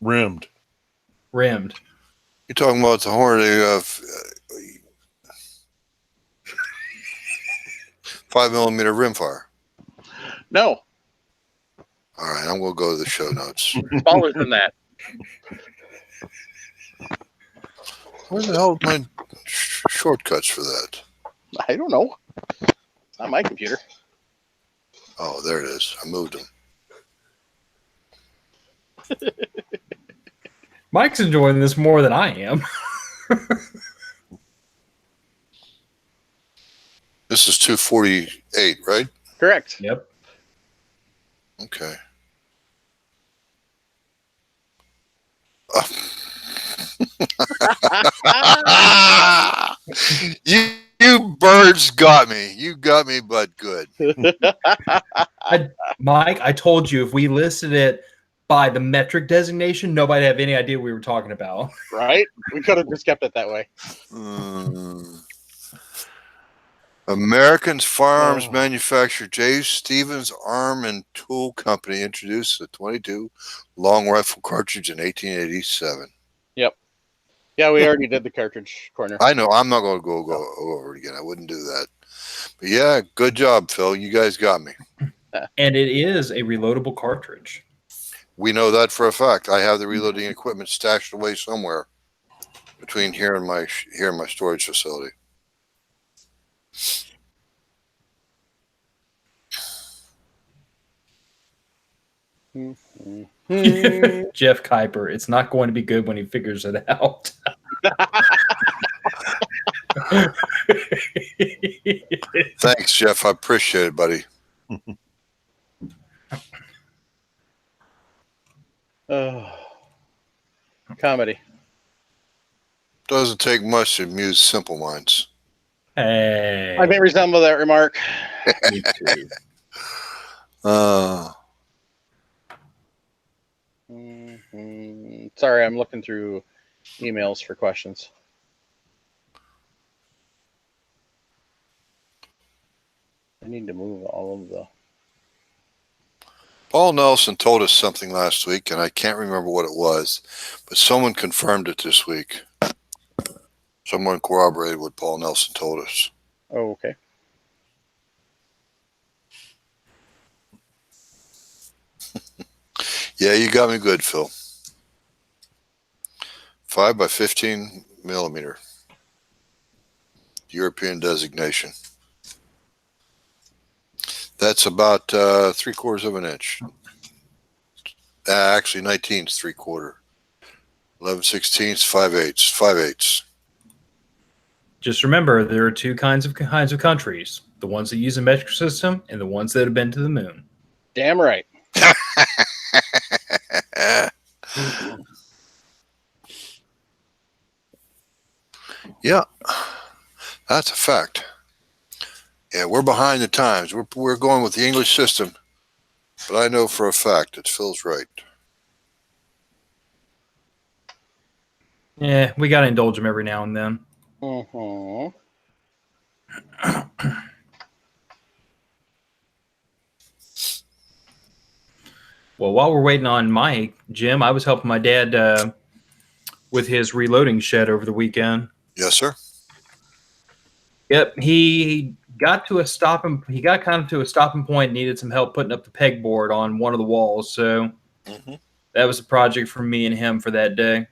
Rimmed. Rimmed. You're talking about the Hornady of 5 millimeter rimfire. No, All right, I'm going to go to the show notes. smaller than that. Where the hell are my shortcuts for that? I don't know. It's not my computer. Oh, there it is. I moved them. Mike's enjoying this more than I am. This is 248, right? Correct. Yep. Okay. You birds got me. You got me, but good. Mike, I told you if we listed it by the metric designation, nobody'd have any idea what we were talking about. Right? We could have just kept it that way. Americans firearms manufacturer J. Stevens Arm and Tool Company introduced the 22 long rifle cartridge in 1887. Yep. Yeah, we already did the cartridge corner. I know. I'm not going to go over it again. I wouldn't do that. But yeah, good job, Phil. You guys got me. And it is a reloadable cartridge. We know that for a fact. I have the reloading equipment stashed away somewhere between here and my storage facility. Jeff Kuiper, it's not going to be good when he figures it out. Thanks, Jeff. I appreciate it, buddy. Comedy. Doesn't take much to amuse simple minds. Hey. I may resemble that remark. Me too. Sorry, I'm looking through emails for questions. I need to move all of the... Paul Nelson told us something last week, and I can't remember what it was, but someone confirmed it this week. Someone corroborated what Paul Nelson told us. Oh, okay. Yeah, you got me good, Phil. 5 by 15 millimeter. European designation. That's about 3/4 of an inch. Actually, 19's 3/4. 11/16, 5/8. 5/8. Just remember, there are two kinds of countries: the ones that use a metric system and the ones that have been to the moon. Damn right. Yeah, that's a fact. Yeah, we're behind the times. We're going with the English system, but I know for a fact that Phil's right. Yeah, we got to indulge them every now and then. Mm-hmm. Well, while we're waiting on Mike, Jim, I was helping my dad with his reloading shed over the weekend. Yes, sir. Yep, he got to a stopping. He got kind of to a stopping point. Needed some help putting up the pegboard on one of the walls. So that was a project for me and him for that day.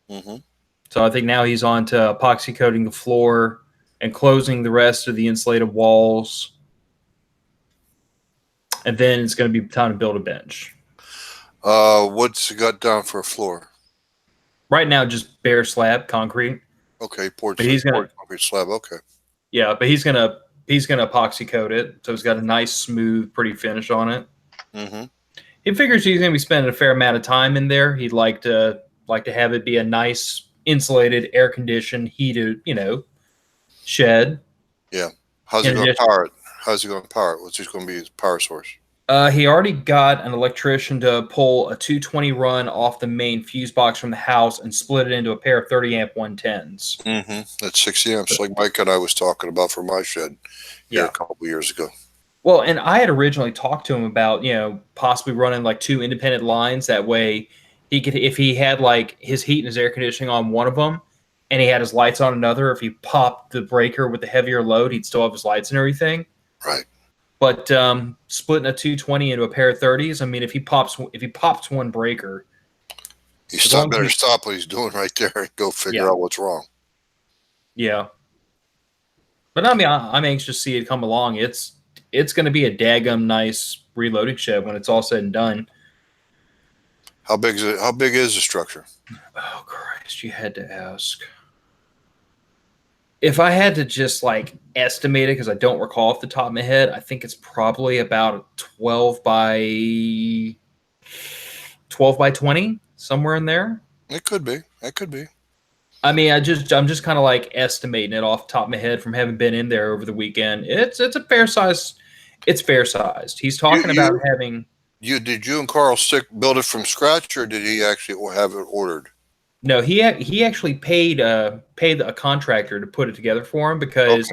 So I think now he's on to epoxy coating the floor and closing the rest of the insulated walls. And then it's going to be time to build a bench. What's it got down for a floor? Right now, just bare slab concrete. Okay, poured But he's gonna, poured concrete slab. Okay. yeah, but he's gonna epoxy coat it, so it's got a nice, smooth, pretty finish on it. Mm-hmm. He figures he's gonna be spending a fair amount of time in there. He'd like to have it be a nice, insulated, air conditioned, heated, shed. Yeah. How's he In going to addition, power it? How's he going to power it? What's going to be his power source? he already got an electrician to pull a 220 run off the main fuse box from the house and split it into a pair of 30 amp 110s. Mm-hmm. That's 60 amps, like Mike and I was talking about for my shed here a couple of years ago. Well, and I had originally talked to him about, possibly running like 2 independent lines. That way he could, if he had like his heat and his air conditioning on one of them and he had his lights on another, if he popped the breaker with the heavier load, he'd still have his lights and everything. Right. But splitting a 220 into a pair of 30s, I mean, if he pops one breaker, Better stop what he's doing right there and go figure out what's wrong. Yeah. But I mean, I'm anxious to see it come along. It's going to be a daggum nice reloading shed when it's all said and done. How big is it? How big is the structure? Oh Christ, you had to ask. If I had to just like estimate it, because I don't recall off the top of my head, I think it's probably about 12 by 20, somewhere in there. It could be. It could be. I mean, I'm just kind of like estimating it off the top of my head from having been in there over the weekend. It's a fair size. It's fair sized. He's talking about having. Did you and Carl build it from scratch, or did he actually have it ordered? No, he actually paid a contractor to put it together for him, because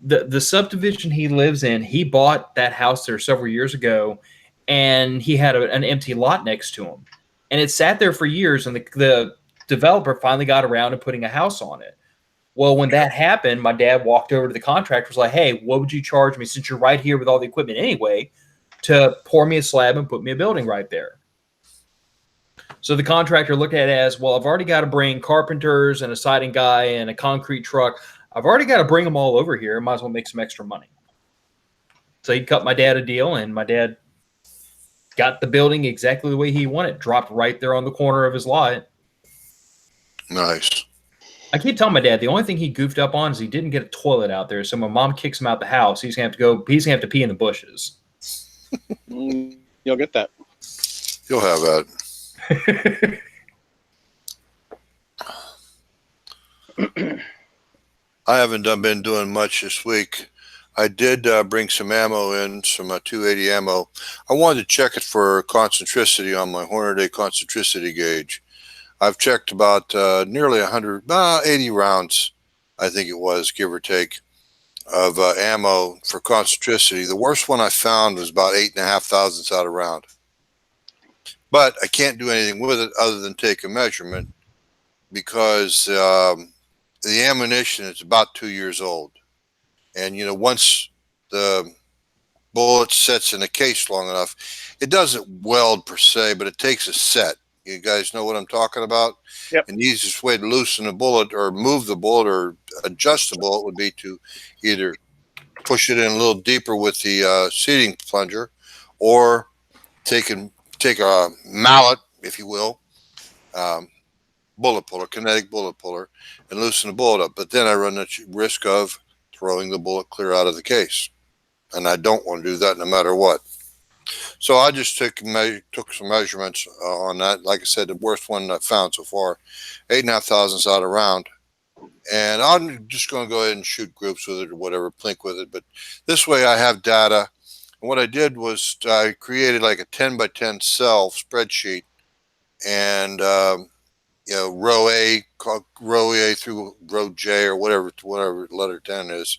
the subdivision he lives in, he bought that house there several years ago, and he had an empty lot next to him, and it sat there for years, and the developer finally got around to putting a house on it. Well, when that happened, my dad walked over to the contractor, was like, "Hey, what would you charge me, since you're right here with all the equipment anyway, to pour me a slab and put me a building right there?" So the contractor looked at it as, well, I've already got to bring carpenters and a siding guy and a concrete truck. I've already got to bring them all over here. Might as well make some extra money. So he cut my dad a deal, and my dad got the building exactly the way he wanted, dropped right there on the corner of his lot. Nice. I keep telling my dad the only thing he goofed up on is he didn't get a toilet out there. So when mom kicks him out the house, he's gonna have to pee in the bushes. You'll get that. You'll have that. I haven't been doing much this week. I did bring some ammo in, some 280 ammo. I wanted to check it for concentricity on my Hornady concentricity gauge. I've checked about nearly 80 rounds, I think it was, give or take, of ammo for concentricity. The worst one I found was about 8.5 thousandths out of round. But I can't do anything with it other than take a measurement, because the ammunition is about 2 years old. And, once the bullet sets in a case long enough, it doesn't weld per se, but it takes a set. You guys know what I'm talking about? Yep. And the easiest way to loosen a bullet or move the bullet or adjust the bullet would be to either push it in a little deeper with the seating plunger, or take a mallet, if you will, bullet puller, kinetic bullet puller, and loosen the bullet up. But then I run the risk of throwing the bullet clear out of the case, and I don't want to do that no matter what. So I just took some measurements on that. Like I said, the worst one I found so far, 8.5 thousandths out of round. And I'm just going to go ahead and shoot groups with it or whatever, plink with it. But this way I have data. And what I did was I created like a 10 by 10 cell spreadsheet, and row A through row J, or whatever letter 10 is,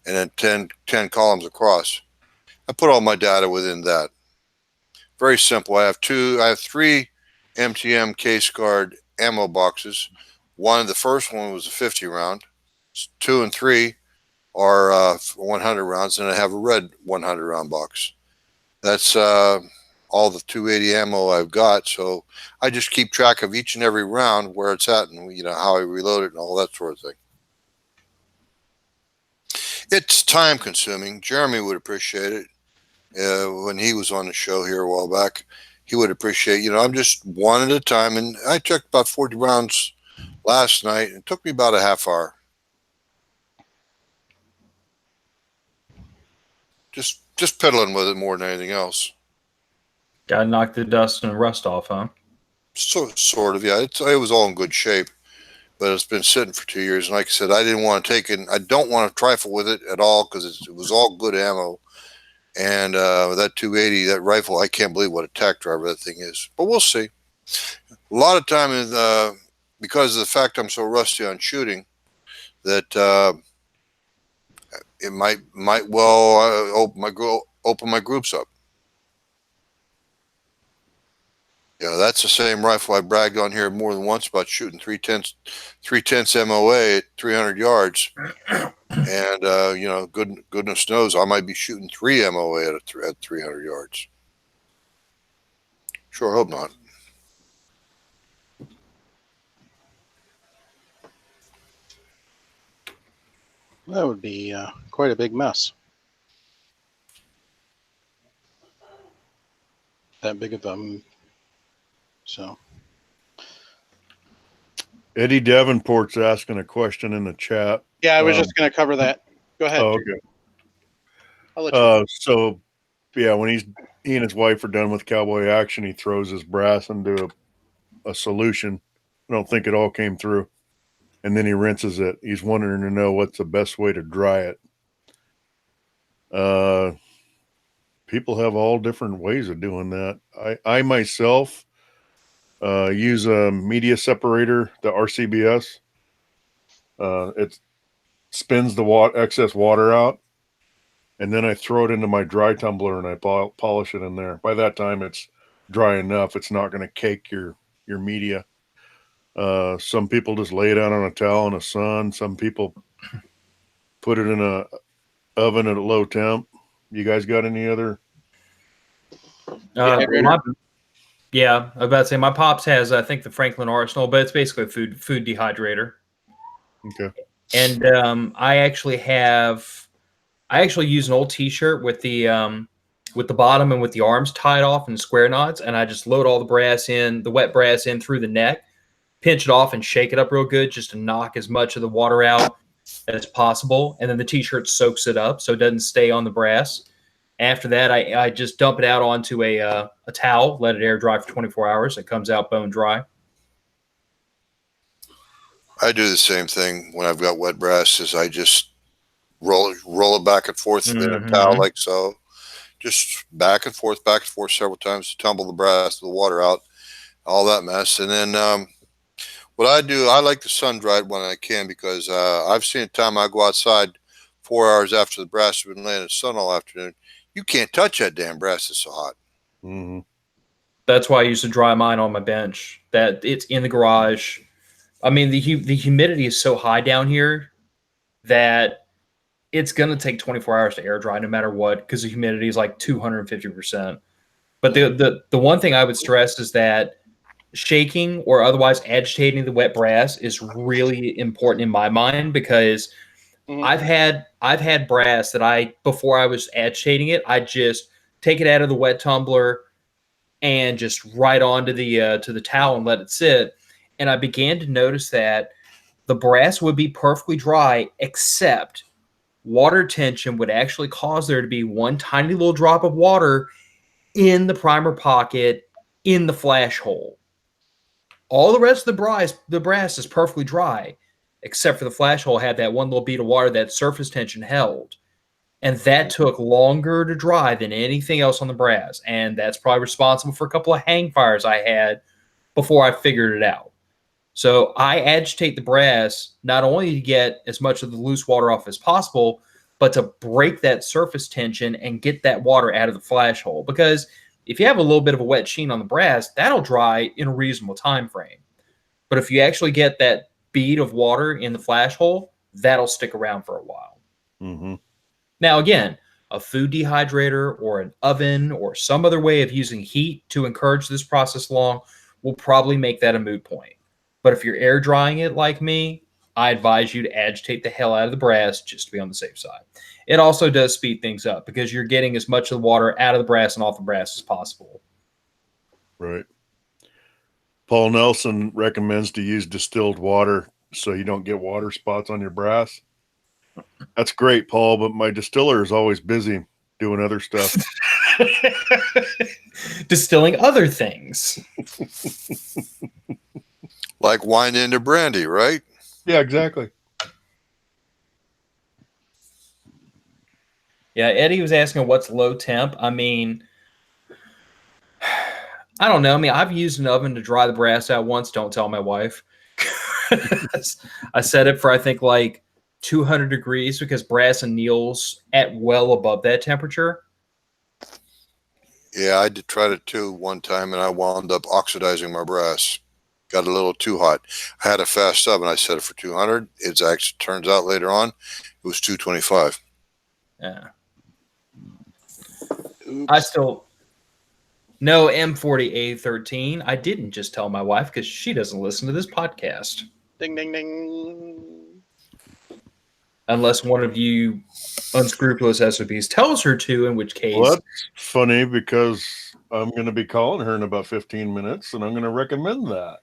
and then 10 columns across. I put all my data within that. Very simple. I have 3 MTM case guard ammo boxes. The first one was a 50 round. 2 and 3 are 100 rounds, and I have a red 100 round box. That's all the 280 ammo I've got. So I just keep track of each and every round, where it's at, and how I reload it and all that sort of thing. It's time consuming. Jeremy would appreciate it when he was on the show here a while back. he would appreciate. I'm just one at a time, and I checked about 40 rounds last night. It took me about a half hour. Just piddling with it more than anything else. Got to knock the dust and rust off, huh? Sort of, yeah. It was all in good shape, but it's been sitting for 2 years. And like I said, I didn't want to take it. I don't want to trifle with it at all because it was all good ammo. And that 280, that rifle, I can't believe what a tack driver that thing is. But we'll see. A lot of time is because of the fact I'm so rusty on shooting that it might well open my groups up. That's the same rifle I bragged on here more than once about shooting 3/10 MOA at 300 yards. And goodness knows I might be shooting 3 MOA at 300 yards. Sure hope not. That would be quite a big mess. That big of them. So. Eddie Davenport's asking a question in the chat. Yeah, I was just going to cover that. Go ahead. Oh, okay. I'll let you. So, yeah, when he and his wife are done with cowboy action, he throws his brass into a solution. I don't think it all came through. And then he rinses it. He's wondering to know what's the best way to dry it. People have all different ways of doing that. I myself use a media separator, the RCBS. It spins the excess water out, and then I throw it into my dry tumbler and I polish it in there. By that time, it's dry enough. It's not going to cake your media. Some people just lay it out on a towel in the sun. Some people put it in a oven at a low temp. You guys got any other? Yeah, I was about to say my pops has, I think, the Franklin Arsenal, but it's basically a food dehydrator. Okay. And I actually use an old T-shirt with the bottom and with the arms tied off in square knots, and I just load all the wet brass in through the neck, pinch it off, and shake it up real good just to knock as much of the water out as possible. And then the T-shirt soaks it up so it doesn't stay on the brass. After that, I just dump it out onto a towel, let it air dry for 24 hours. It comes out bone dry. I do the same thing when I've got wet brass. Is I just roll it back and forth in a towel like so, just back and forth several times to tumble the brass, the water out, all that mess. And then what I do, I like to sun dry it when I can because I've seen a time I go outside 4 hours after the brass has been laying in the sun all afternoon. You can't touch that damn brass. It's so hot. Mm-hmm. That's why I used to dry mine on my bench. That it's in the garage. I mean, the humidity is so high down here that it's going to take 24 hours to air dry no matter what because the humidity is like 250%. But the one thing I would stress is that shaking or otherwise agitating the wet brass is really important in my mind because I've had brass that before I was agitating it, I just take it out of the wet tumbler and just right onto the towel and let it sit. And I began to notice that the brass would be perfectly dry, except water tension would actually cause there to be one tiny little drop of water in the primer pocket in the flash hole. All the rest of the brass is perfectly dry, except for the flash hole had that one little bead of water that surface tension held. And that took longer to dry than anything else on the brass. And that's probably responsible for a couple of hang fires I had before I figured it out. So I agitate the brass not only to get as much of the loose water off as possible, but to break that surface tension and get that water out of the flash hole. Because if you have a little bit of a wet sheen on the brass, that'll dry in a reasonable time frame. But if you actually get that bead of water in the flash hole, that'll stick around for a while. Mm-hmm. Now, again, a food dehydrator or an oven or some other way of using heat to encourage this process along will probably make that a moot point. But if you're air drying it like me, I advise you to agitate the hell out of the brass just to be on the safe side. It also does speed things up because you're getting as much of the water out of the brass and off the brass as possible. Right. Paul Nelson recommends to use distilled water so you don't get water spots on your brass. That's great, Paul, but my distiller is always busy doing other stuff. Distilling other things. Like wine into brandy, right? Yeah, exactly. Yeah, Eddie was asking what's low temp. I mean, I don't know. I mean, I've used an oven to dry the brass out once. Don't tell my wife. I set it for, I think, like 200 degrees because brass anneals at well above that temperature. Yeah, I did try it too one time, and I wound up oxidizing my brass. Got a little too hot. I had a fast oven. I set it for 200. It actually turns out later on it was 225. Yeah. Oops. I still no M40A13. I didn't just tell my wife because she doesn't listen to this podcast. Ding, ding, ding. Unless one of you unscrupulous SOBs tells her to, in which case. Well, that's funny because I'm going to be calling her in about 15 minutes, and I'm going to recommend that.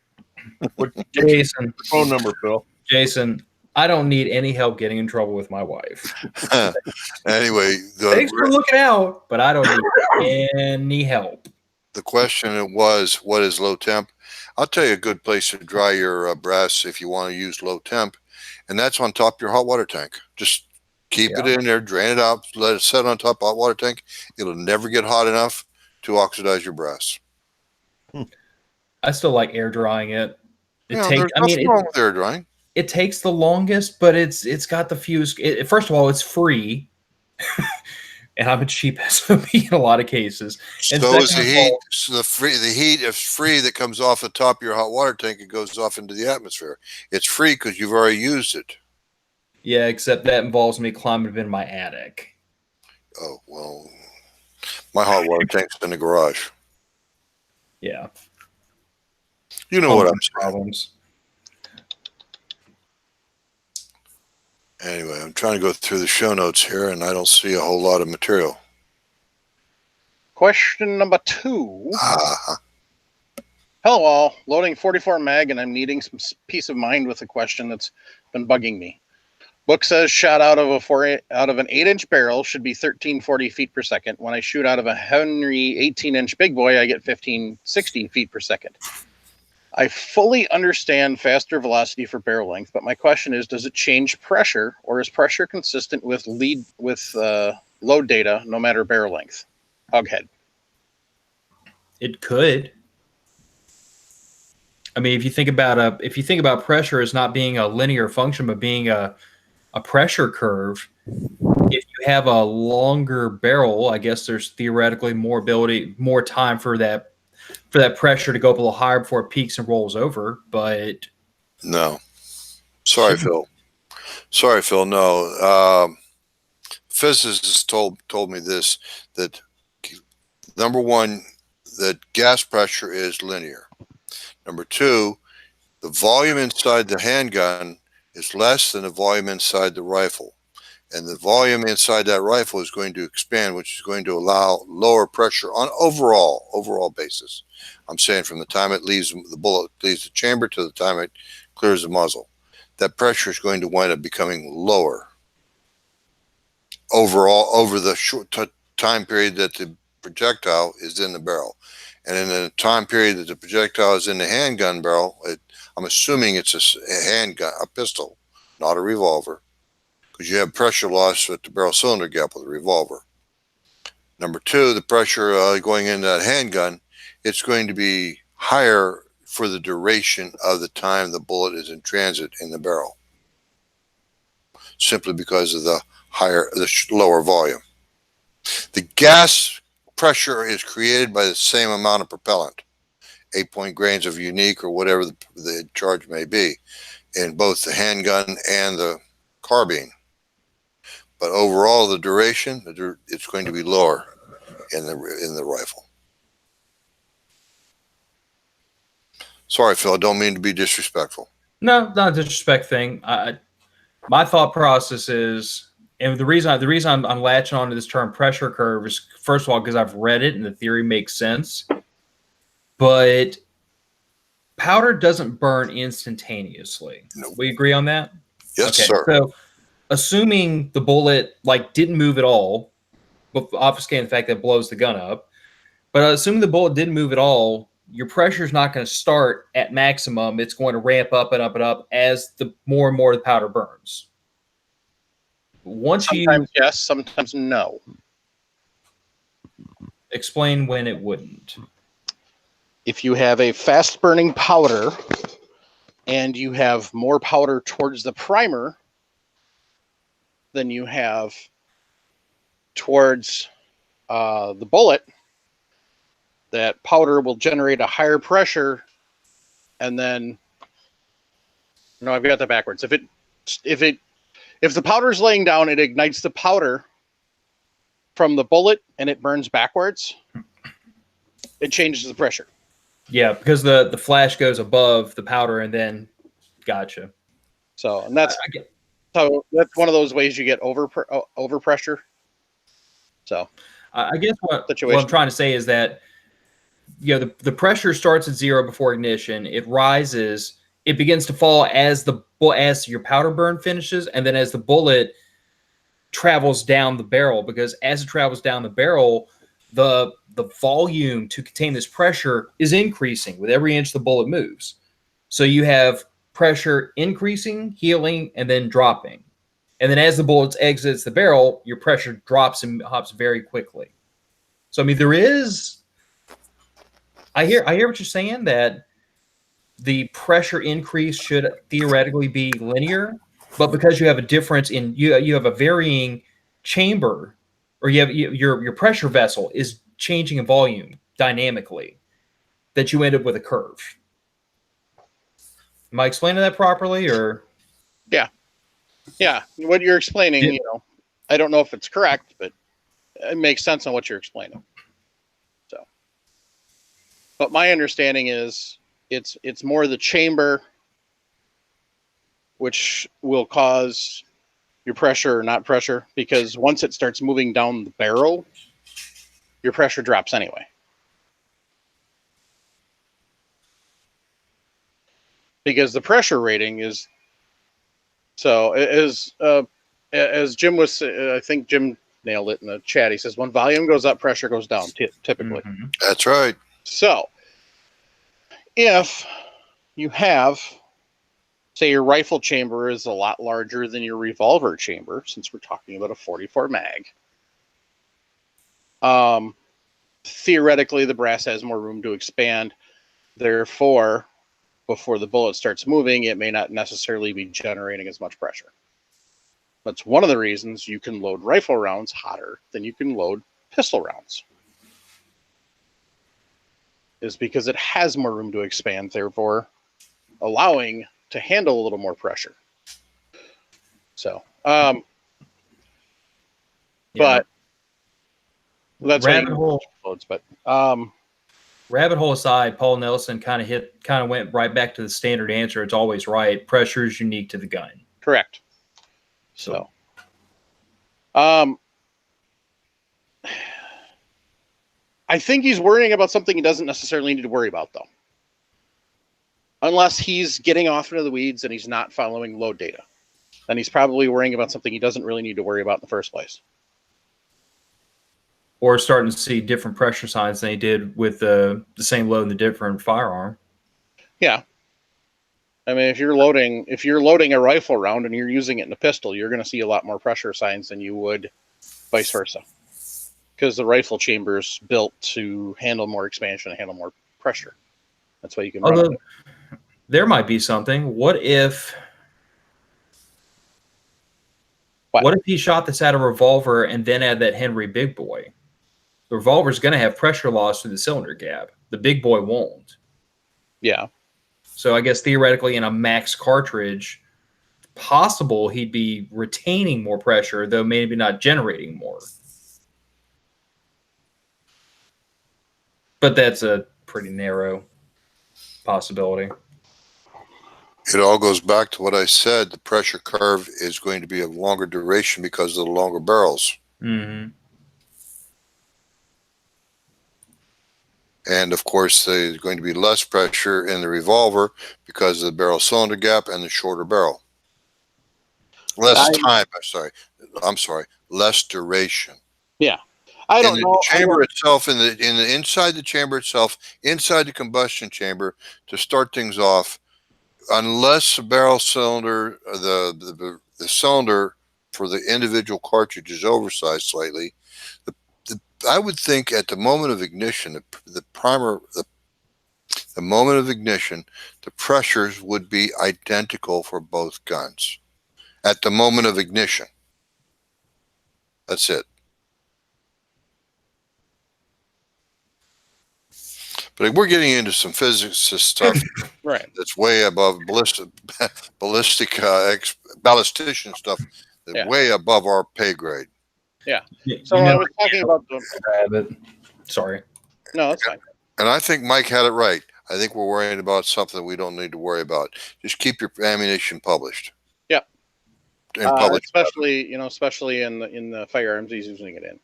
What's Jason, your phone number, Phil? Jason, I don't need any help getting in trouble with my wife. Anyway, Thanks for looking out, but I don't need any help. the question was, what is low temp? I'll tell you a good place to dry your brass if you want to use low temp, and that's on top of your hot water tank. Just keep it in there, drain it out, let it set on top of the hot water tank. It'll never get hot enough to oxidize your brass. I still like air drying it. There's nothing wrong with air drying. It takes the longest, but it's got the fewest. First of all, it's free. And I'm a cheap SOB in a lot of cases. And so is the heat. So the heat is free that comes off the top of your hot water tank. It goes off into the atmosphere. It's free because you've already used it. Yeah, except that involves me climbing in my attic. Oh, well, my hot water tank's in the garage. Yeah. You know what I'm saying. Problems. Anyway, I'm trying to go through the show notes here, and I don't see a whole lot of material. Question number 2. Hello all, loading 44 mag, and I'm needing some peace of mind with a question that's been bugging me. Book says shot out of an 8-inch barrel should be 1340 feet per second. When I shoot out of a Henry 18-inch big boy, I get 1560 feet per second. I fully understand faster velocity for barrel length, but my question is, does it change pressure, or is pressure consistent with load data no matter barrel length? Hoghead. It could. I mean, if you think about pressure as not being a linear function, but being a pressure curve, if you have a longer barrel, I guess there's theoretically more time for that pressure to go up a little higher before it peaks and rolls over. But no, sorry, Phil. No, physicists told me this, that number one, that gas pressure is linear. Number two, the volume inside the handgun is less than the volume inside the rifle. And the volume inside that rifle is going to expand, which is going to allow lower pressure on overall basis. I'm saying from the time the bullet leaves the chamber to the time it clears the muzzle. That pressure is going to wind up becoming lower overall over the short time period that the projectile is in the barrel. And in the time period that the projectile is in the handgun barrel, I'm assuming it's a handgun, a pistol, not a revolver, because you have pressure loss at the barrel cylinder gap with a revolver. Number two, the pressure going into that handgun, it's going to be higher for the duration of the time the bullet is in transit in the barrel, simply because of the lower volume. The gas pressure is created by the same amount of propellant, 8 grains of unique or whatever the charge may be, in both the handgun and the carbine. But overall, the duration, it's going to be lower in the rifle. Sorry, Phil, I don't mean to be disrespectful. no, not a disrespect thing. My thought process is, and the reason I'm latching onto this term pressure curve is, first of all, because I've read it and the theory makes sense. but powder doesn't burn instantaneously. Nope. We agree on that? Yes, sir. So assuming the bullet like didn't move at all, but obfuscating the fact that it blows the gun up, but assuming the bullet didn't move at all, your pressure is not going to start at maximum. It's going to ramp up and up and up as the more and more the powder burns. Once Sometimes yes, sometimes no. explain when it wouldn't. If you have a fast burning powder and you have more powder towards the primer than you have towards the bullet, that powder will generate a higher pressure, and then no, I've got that backwards. If the powder is laying down, it ignites the powder from the bullet and it burns backwards. It changes the pressure. Yeah, because the flash goes above the powder and then gotcha. So, and that's that's one of those ways you get over pressure. So, I guess what I'm trying to say is that the pressure starts at 0 before ignition. It rises. It begins to fall as your powder burn finishes, and then as the bullet travels down the barrel. Because as it travels down the barrel, the volume to contain this pressure is increasing with every inch the bullet moves. So you have pressure increasing, healing, and then dropping. And then as the bullet exits the barrel, your pressure drops and hops very quickly. So I mean, there is. I hear what you're saying, that the pressure increase should theoretically be linear, but because you have a difference in you have a varying chamber, or you have your pressure vessel is changing in volume dynamically, that you end up with a curve. Am I explaining that properly, or? Yeah, what you're explaining, I don't know if it's correct, but it makes sense on what you're explaining. So, but my understanding is it's more the chamber which will cause your pressure or not pressure, because once it starts moving down the barrel, your pressure drops anyway. Because the pressure rating is so as Jim was, I think Jim nailed it in the chat. He says when volume goes up, pressure goes down. Typically, That's right. So if you have, say, your rifle chamber is a lot larger than your revolver chamber, since we're talking about a 44 mag, theoretically the brass has more room to expand. Therefore, before the bullet starts moving, it may not necessarily be generating as much pressure. That's one of the reasons you can load rifle rounds hotter than you can load pistol rounds, is because it has more room to expand, therefore allowing to handle a little more pressure. So, but that's rabbit hole loads. But rabbit hole aside, Paul Nelson kind of went right back to the standard answer. It's always right. Pressure is unique to the gun. Correct. So, I think he's worrying about something he doesn't necessarily need to worry about, though. Unless he's getting off into the weeds and he's not following load data. Then he's probably worrying about something he doesn't really need to worry about in the first place. Or starting to see different pressure signs than he did with the same load in the different firearm. Yeah. I mean, if you're loading a rifle round and you're using it in a pistol, you're going to see a lot more pressure signs than you would vice versa. Because the rifle chamber is built to handle more expansion and handle more pressure. That's why you can run it. There might be something. What if he shot this out of a revolver and then had that Henry Big Boy? The revolver is going to have pressure loss through the cylinder gap. The Big Boy won't. Yeah. So I guess theoretically in a max cartridge, possible he'd be retaining more pressure, though maybe not generating more. But that's a pretty narrow possibility. It all goes back to what I said. The pressure curve is going to be of longer duration because of the longer barrels. Mm-hmm. And of course, there's going to be less pressure in the revolver because of the barrel cylinder gap and the shorter barrel. Less time. I'm sorry. Less duration. Yeah, I don't know. The chamber itself, in the inside the chamber itself, inside the combustion chamber, to start things off, unless the barrel cylinder, the cylinder for the individual cartridge is oversized slightly, I would think at the moment of ignition, the moment of ignition, the pressures would be identical for both guns. At the moment of ignition. That's it. But we're getting into some physics stuff Right. that's way above ballistic ballistician stuff that's way above our pay grade. Yeah. So I was talking about Sorry. No, that's fine. And I think Mike had it right. I think we're worrying about something we don't need to worry about. Just keep your ammunition published. Yep. And published, especially in the firearms he's using it in.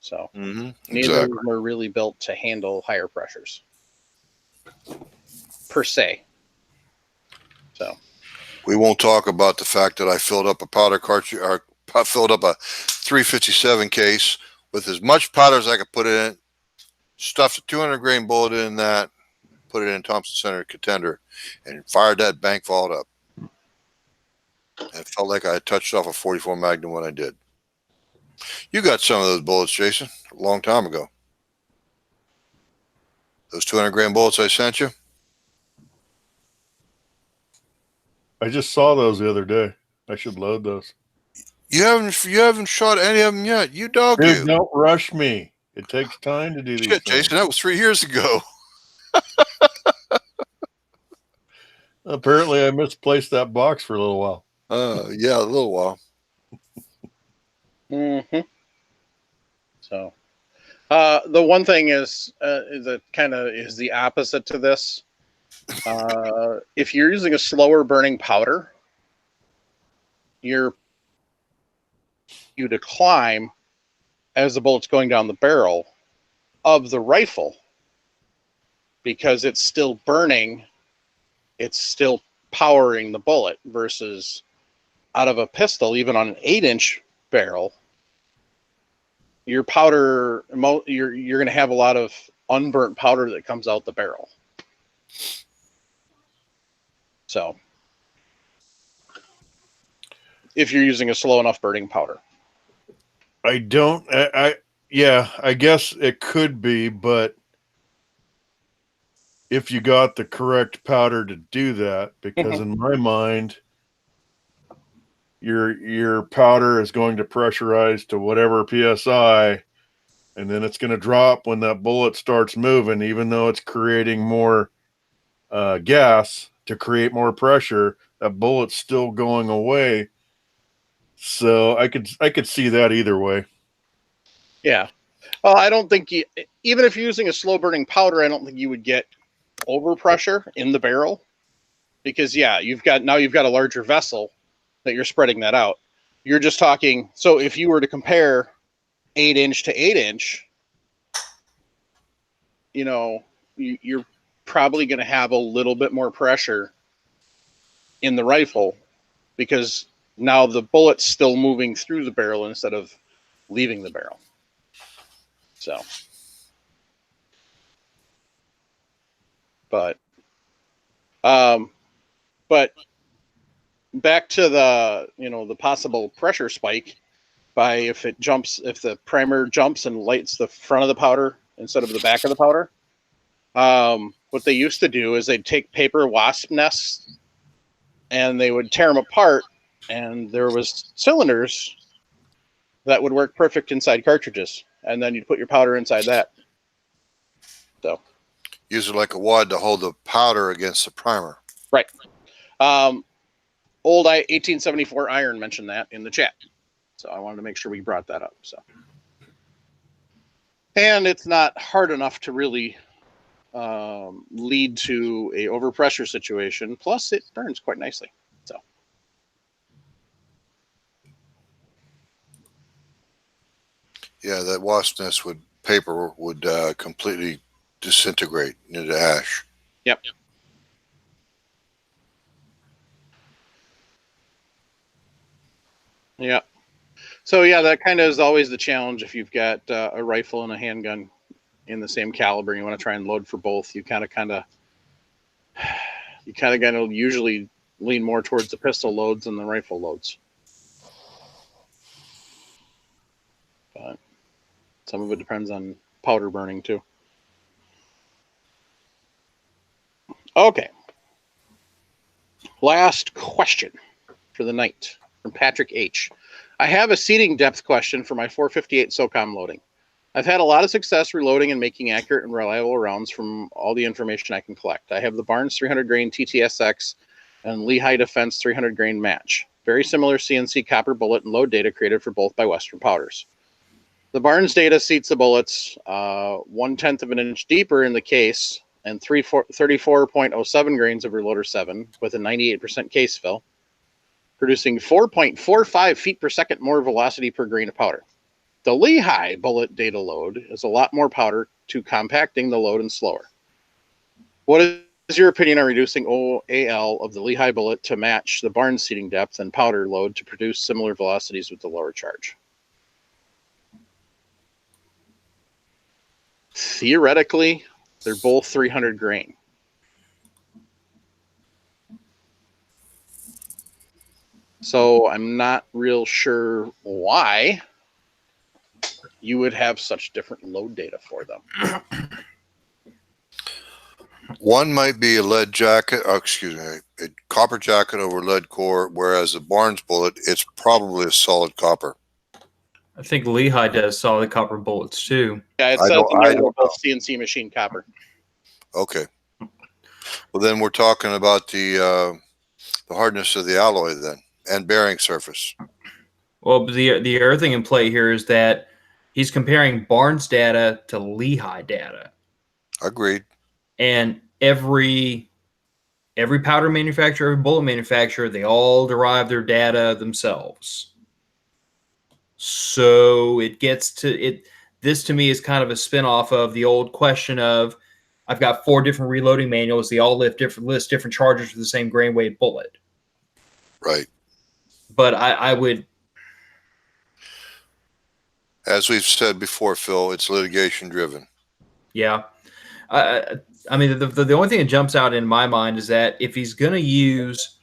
So neither of them are really built to handle higher pressures, per se. So we won't talk about the fact that I filled up a powder cartridge, or filled up a 357 case with as much powder as I could put in it, stuffed a 200 grain bullet in that, put it in Thompson Center Contender, and fired that bank vault up. And it felt like I had touched off a 44 Magnum when I did. You got some of those bullets, Jason, a long time ago. Those 200 grain bullets I sent you? I just saw those the other day. I should load those. You haven't shot any of them yet. You dog. Dude, don't rush me. It takes time to do these things. Jason, that was 3 years ago. Apparently, I misplaced that box for a little while. Yeah, a little while. So, the one thing is that kind of is the opposite to this. If you're using a slower burning powder, you decline as the bullet's going down the barrel of the rifle because it's still burning, it's still powering the bullet, versus out of a pistol, even on an 8-inch barrel, your powder, you're going to have a lot of unburnt powder that comes out the barrel. So if you're using a slow enough burning powder. I guess it could be, but if you got the correct powder to do that, because in my mind, your powder is going to pressurize to whatever PSI, and then it's going to drop when that bullet starts moving, even though it's creating more gas to create more pressure, that bullet's still going away. So I could see that either way. Yeah. Well, I don't think even if you're using a slow burning powder, I don't think you would get overpressure in the barrel, because you've got a larger vessel that you're spreading that out. You're just talking. So if you were to compare 8-inch to 8-inch, you're probably going to have a little bit more pressure in the rifle, because now the bullet's still moving through the barrel instead of leaving the barrel. So, but back to the possible pressure spike by if the primer jumps and lights the front of the powder instead of the back of the powder. What they used to do is they'd take paper wasp nests and they would tear them apart, and there was cylinders that would work perfect inside cartridges, and then you'd put your powder inside that. So use it like a wad to hold the powder against the primer. Right. Old 1874 Iron mentioned that in the chat, so I wanted to make sure we brought that up. So, and it's not hard enough to really lead to a overpressure situation. Plus, it burns quite nicely. So, yeah, that wasp nest paper would completely disintegrate into ash. Yep. Yeah. So yeah, that kind of is always the challenge if you've got a rifle and a handgun in the same caliber. And you want to try and load for both. You kind of got to usually lean more towards the pistol loads than the rifle loads. But some of it depends on powder burning too. Okay. Last question for the night from Patrick H. I have a seating depth question for my 458 SOCOM loading. I've had a lot of success reloading and making accurate and reliable rounds from all the information I can collect. I have the Barnes 300 grain TTSX and Lehigh Defense 300 grain match. Very similar CNC copper bullet and load data created for both by Western Powders. The Barnes data seats the bullets 1/10 of an inch deeper in the case and 34.07 grains of reloader 7 with a 98% case fill, producing 4.45 feet per second more velocity per grain of powder. The Lehigh bullet data load is a lot more powder to compacting the load and slower. What is your opinion on reducing OAL of the Lehigh bullet to match the Barnes seating depth and powder load to produce similar velocities with the lower charge? Theoretically, they're both 300 grain. So I'm not real sure why you would have such different load data for them. One might be a lead jacket, a copper jacket over lead core, whereas the Barnes bullet, it's probably a solid copper. I think Lehigh does solid copper bullets too. Yeah, it says they're both CNC machine copper. Okay. Well, then we're talking about the hardness of the alloy then, and bearing surface. Well, the other thing in play here is that he's comparing Barnes data to Lehigh data. Agreed. And every powder manufacturer, every bullet manufacturer, they all derive their data themselves. So it gets to it. This to me is kind of a spinoff of the old question of, I've got 4 different reloading manuals. They all list different charges for the same grain weight bullet. Right. But I would, as we've said before, Phil, it's litigation driven. Yeah. I mean, the only thing that jumps out in my mind is that if he's going to use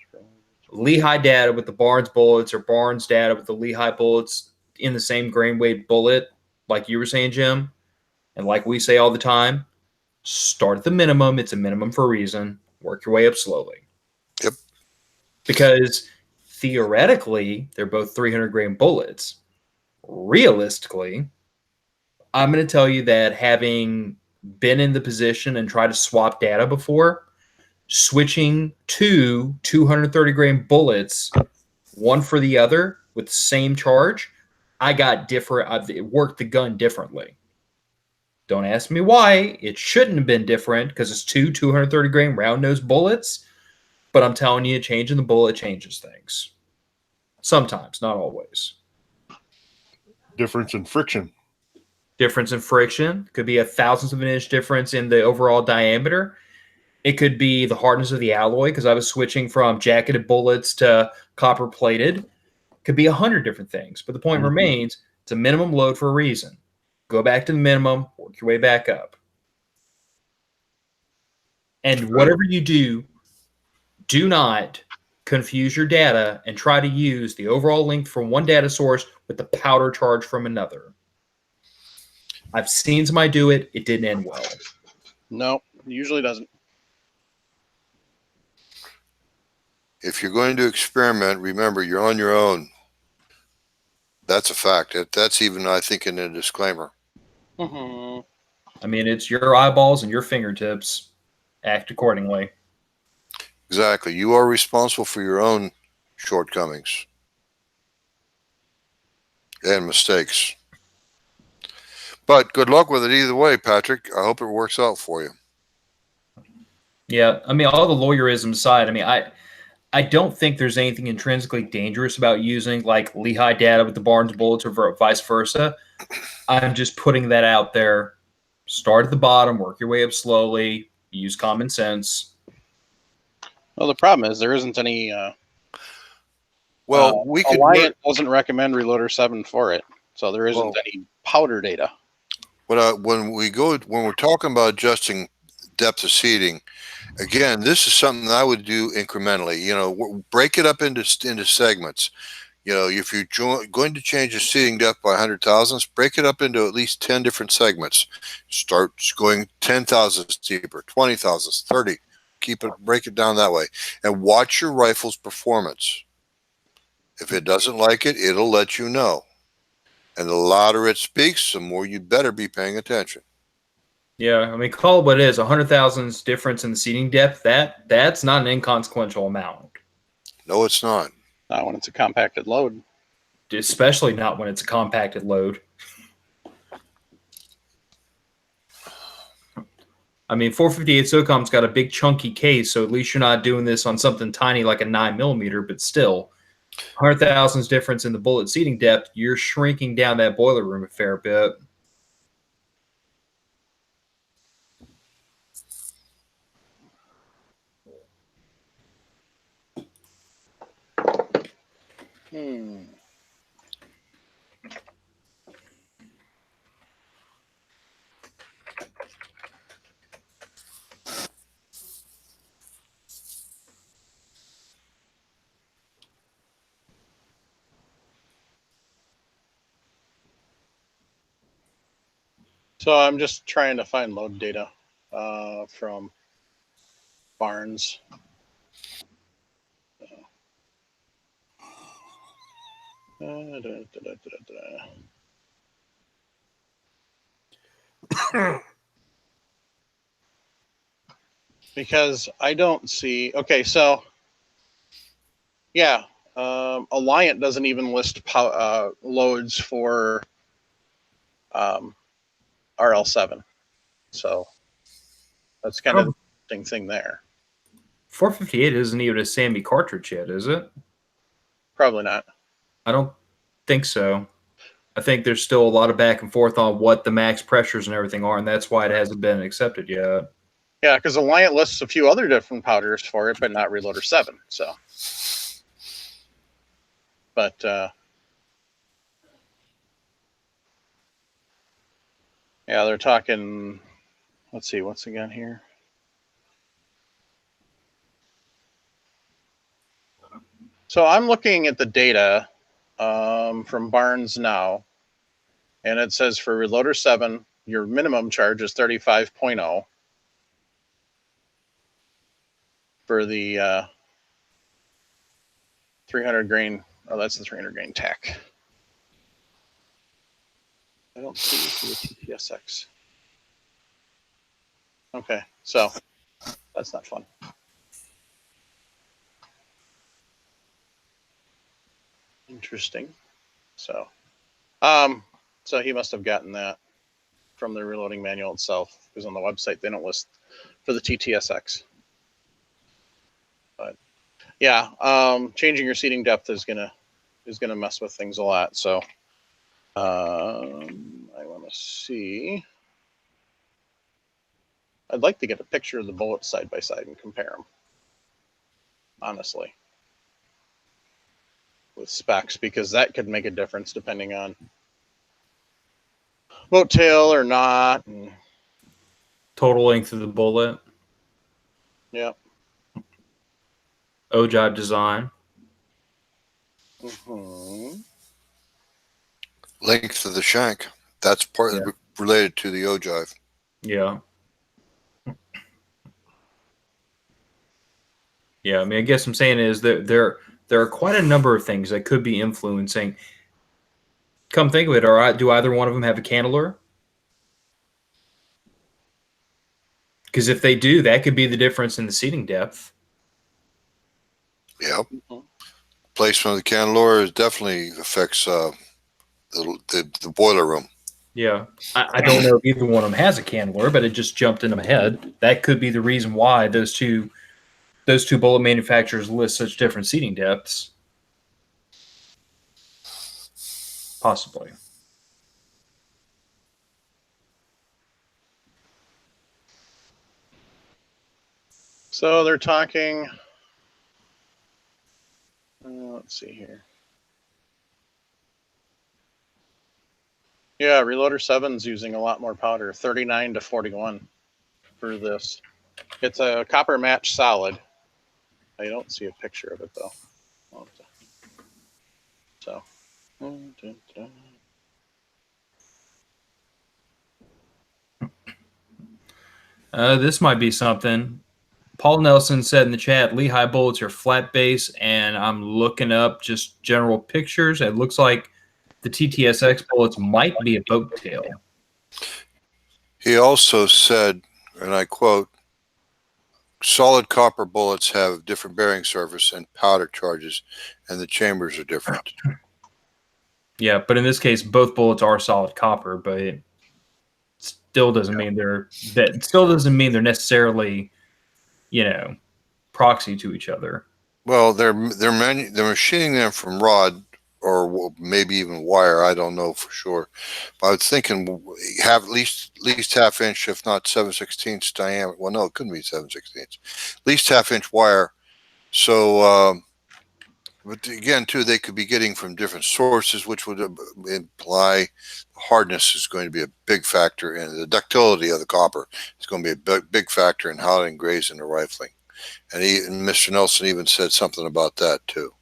Lehigh data with the Barnes bullets or Barnes data with the Lehigh bullets in the same grain weight bullet, like you were saying, Jim, and like we say all the time, start at the minimum. It's a minimum for a reason. Work your way up slowly. Yep. Because theoretically, they're both 300 grain bullets. Realistically, I'm going to tell you that having been in the position and tried to swap data before, switching to 230 grain bullets, one for the other with the same charge, I got different. It worked the gun differently. Don't ask me why. It shouldn't have been different because it's 230 grain round nose bullets. But I'm telling you, changing the bullet changes things. Sometimes, not always. Difference in friction. Difference in friction could be a thousandth of an inch difference in the overall diameter. It could be the hardness of the alloy because I was switching from jacketed bullets to copper plated. Could be 100 different things. But the point remains, it's a minimum load for a reason. Go back to the minimum, work your way back up. And whatever you do, do not confuse your data and try to use the overall length from one data source with the powder charge from another. I've seen somebody do it. It didn't end well. No, it usually doesn't. If you're going to experiment, remember, you're on your own. That's a fact. That's even, I think, in a disclaimer. Mm-hmm. I mean, it's your eyeballs and your fingertips. Act accordingly. Exactly. You are responsible for your own shortcomings and mistakes. But good luck with it either way, Patrick. I hope it works out for you. Yeah, I mean, all the lawyerism aside, I mean, I don't think there's anything intrinsically dangerous about using like Lehigh data with the Barnes bullets or vice versa. I'm just putting that out there Start at the bottom, work your way up slowly, use common sense. Well, the problem is there isn't any. Well, we could Alliant doesn't recommend Reloader 7 for it, so there isn't any powder data. when we're talking about adjusting depth of seating, again, this is something I would do incrementally. You know, break it up into segments. You know, if you're going to change the seating depth by 100 thousandths, break it up into at least 10 different segments. Start going 10 thousandths deeper, 20 thousandths, 30. Break it down that way, and watch your rifle's performance. If it doesn't like it, it'll let you know. And the louder it speaks, the more you'd better be paying attention. Yeah, I mean, call it what it is. 100 thousandths difference in the seating depth. That's not an inconsequential amount. No, it's not. Not when it's a compacted load. Especially not when it's a compacted load. I mean, 458 SOCOM's got a big chunky case, so at least you're not doing this on something tiny like a 9mm, but still, 100 thousandths difference in the bullet seating depth, you're shrinking down that boiler room a fair bit. So I'm just trying to find load data from Barnes. Because I don't see. Okay, so yeah, Alliant doesn't even list loads for RL7, so that's kind of the interesting thing there. 458 isn't even a SAMI cartridge yet, is it? Probably not. I don't think so. I think there's still a lot of back and forth on what the max pressures and everything are, and that's why it hasn't been accepted yet. Yeah, because Alliant lists a few other different powders for it, but not Reloader 7. So, but yeah, they're talking. Let's see, what's again here? So I'm looking at the data from Barnes now, and it says for Reloader 7, your minimum charge is 35.0. For the 300 grain, oh, that's the 300 grain tack. I don't see it for the TTSX. Okay, so that's not fun. Interesting. So he must have gotten that from the reloading manual itself, because on the website they don't list for the TTSX. But yeah, changing your seating depth is gonna mess with things a lot. So I want to see. I'd like to get a picture of the bullets side by side and compare them. Honestly, with specs, because that could make a difference depending on boat tail or not. And Total length of the bullet. yeah. Ogive design. Mm-hmm. Length of the shank. That's related to the ogive. Yeah. Yeah, I mean, I guess I'm saying is that there are quite a number of things that could be influencing. Come think of it, do either one of them have a cantilever? Because if they do, that could be the difference in the seating depth. Yep. Mm-hmm. Placement of the cantilever definitely affects the boiler room. Yeah. I don't know if either one of them has a cantilever, but it just jumped into my head. That could be the reason why those two bullet manufacturers list such different seating depths. Possibly. So they're talking. Let's see here. Yeah, Reloader 7's using a lot more powder, 39 to 41 for this. It's a copper match solid. I don't see a picture of it though. So. This might be something. Paul Nelson said in the chat, Lehigh bullets are flat base, and I'm looking up just general pictures. It looks like the TTSX bullets might be a boat tail. He also said, and I quote, solid copper bullets have different bearing surface and powder charges, and the chambers are different. Yeah, but in this case, both bullets are solid copper, but it still doesn't mean they're necessarily, proxy to each other. Well, they're machining them from rod or maybe even wire. I don't know for sure. But I was thinking have at least half inch, if not 7/16 diameter. Well, no, it couldn't be 7/16. At least half inch wire. So, but again, too, they could be getting from different sources, which would imply hardness is going to be a big factor, and the ductility of the copper is going to be a big factor in how it engraves in the rifling. And Mr. Nelson even said something about that too.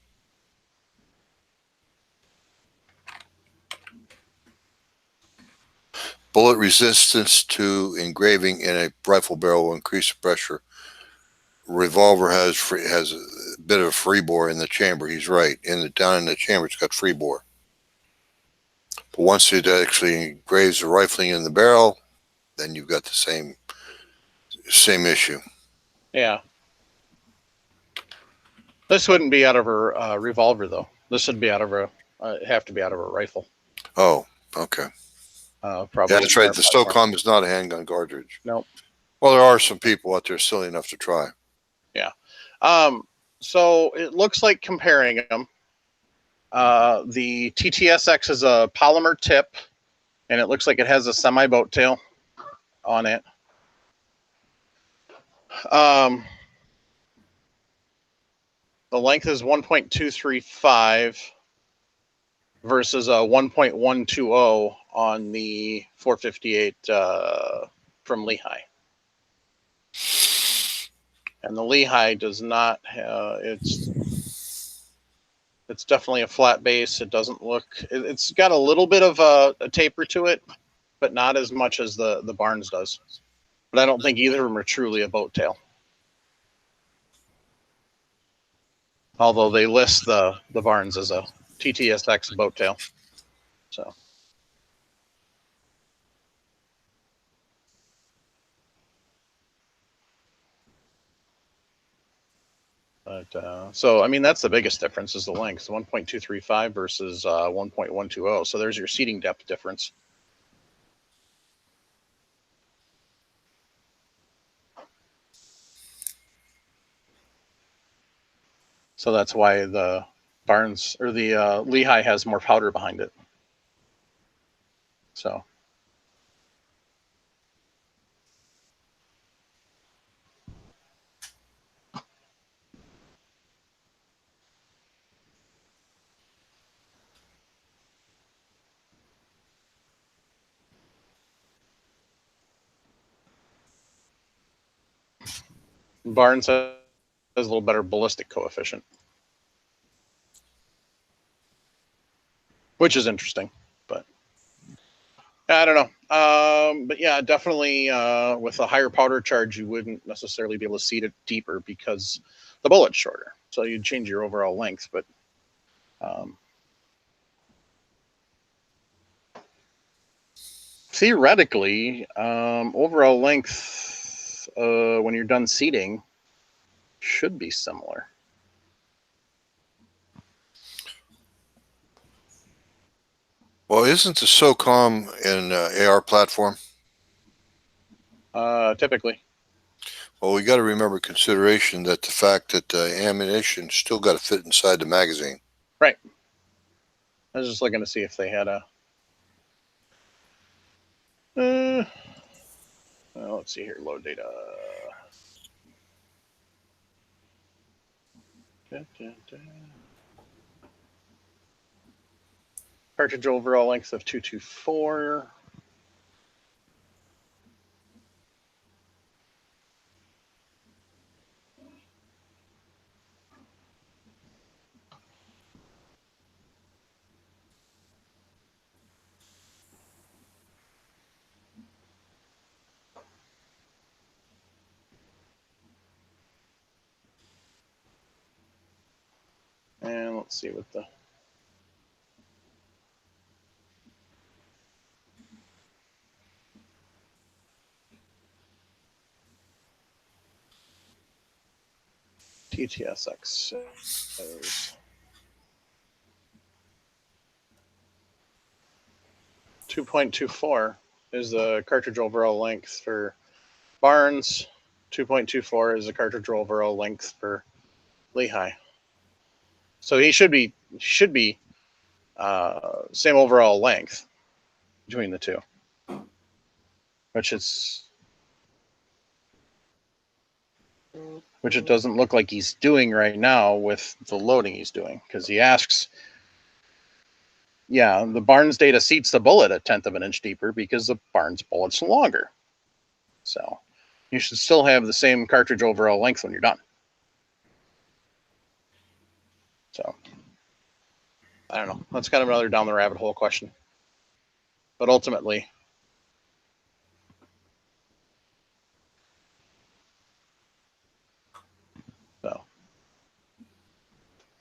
Bullet resistance to engraving in a rifle barrel will increase the pressure. Revolver has a bit of a free bore in the chamber. He's right. Down in the chamber, it's got free bore. But once it actually engraves the rifling in the barrel, then you've got the same issue. Yeah. This wouldn't be out of a revolver though. This would be out of have to be out of a rifle. Oh, okay. Probably. Yeah, that's right. The SOCOM is not a handgun cartridge. Nope. Well, there are some people out there silly enough to try. Yeah. So it looks like comparing them. The TTSX is a polymer tip, and it looks like it has a semi-boat tail on it. The length is 1.235 versus a 1.120 on the 458 from Lehigh. And the Lehigh does not have, it's definitely a flat base. It doesn't look, it's got a little bit of a taper to it, but not as much as the Barnes does. But I don't think either of them are truly a boat tail. Although they list the Barnes as a TTSX boat tail. So. But so I mean that's the biggest difference is the length, 1.235 versus 1.120. So there's your seating depth difference. So that's why the Barnes or the Lehigh has more powder behind it. So. Barnes has a little better ballistic coefficient, which is interesting, but I don't know. But yeah, definitely with a higher powder charge, you wouldn't necessarily be able to seat it deeper because the bullet's shorter. So you'd change your overall length, but theoretically, overall length when you're done seating should be similar. Well, isn't the SOCOM an AR platform? Typically. Well, we got to remember consideration that the fact that ammunition still got to fit inside the magazine. Right. I was just looking to see if they had a. Well, let's see here. Load data. Cartridge overall length of 224. And let's see what the TTSX says. 2.24 is the cartridge overall length for Barnes. 2.24 is the cartridge overall length for Lehigh. So he should be same overall length between the two, which it doesn't look like he's doing right now with the loading he's doing, because he asks, yeah, the Barnes data seats the bullet a 1/10 of an inch deeper because the Barnes bullet's longer. So you should still have the same cartridge overall length when you're done. So I don't know. That's kind of another down the rabbit hole question. But ultimately, so.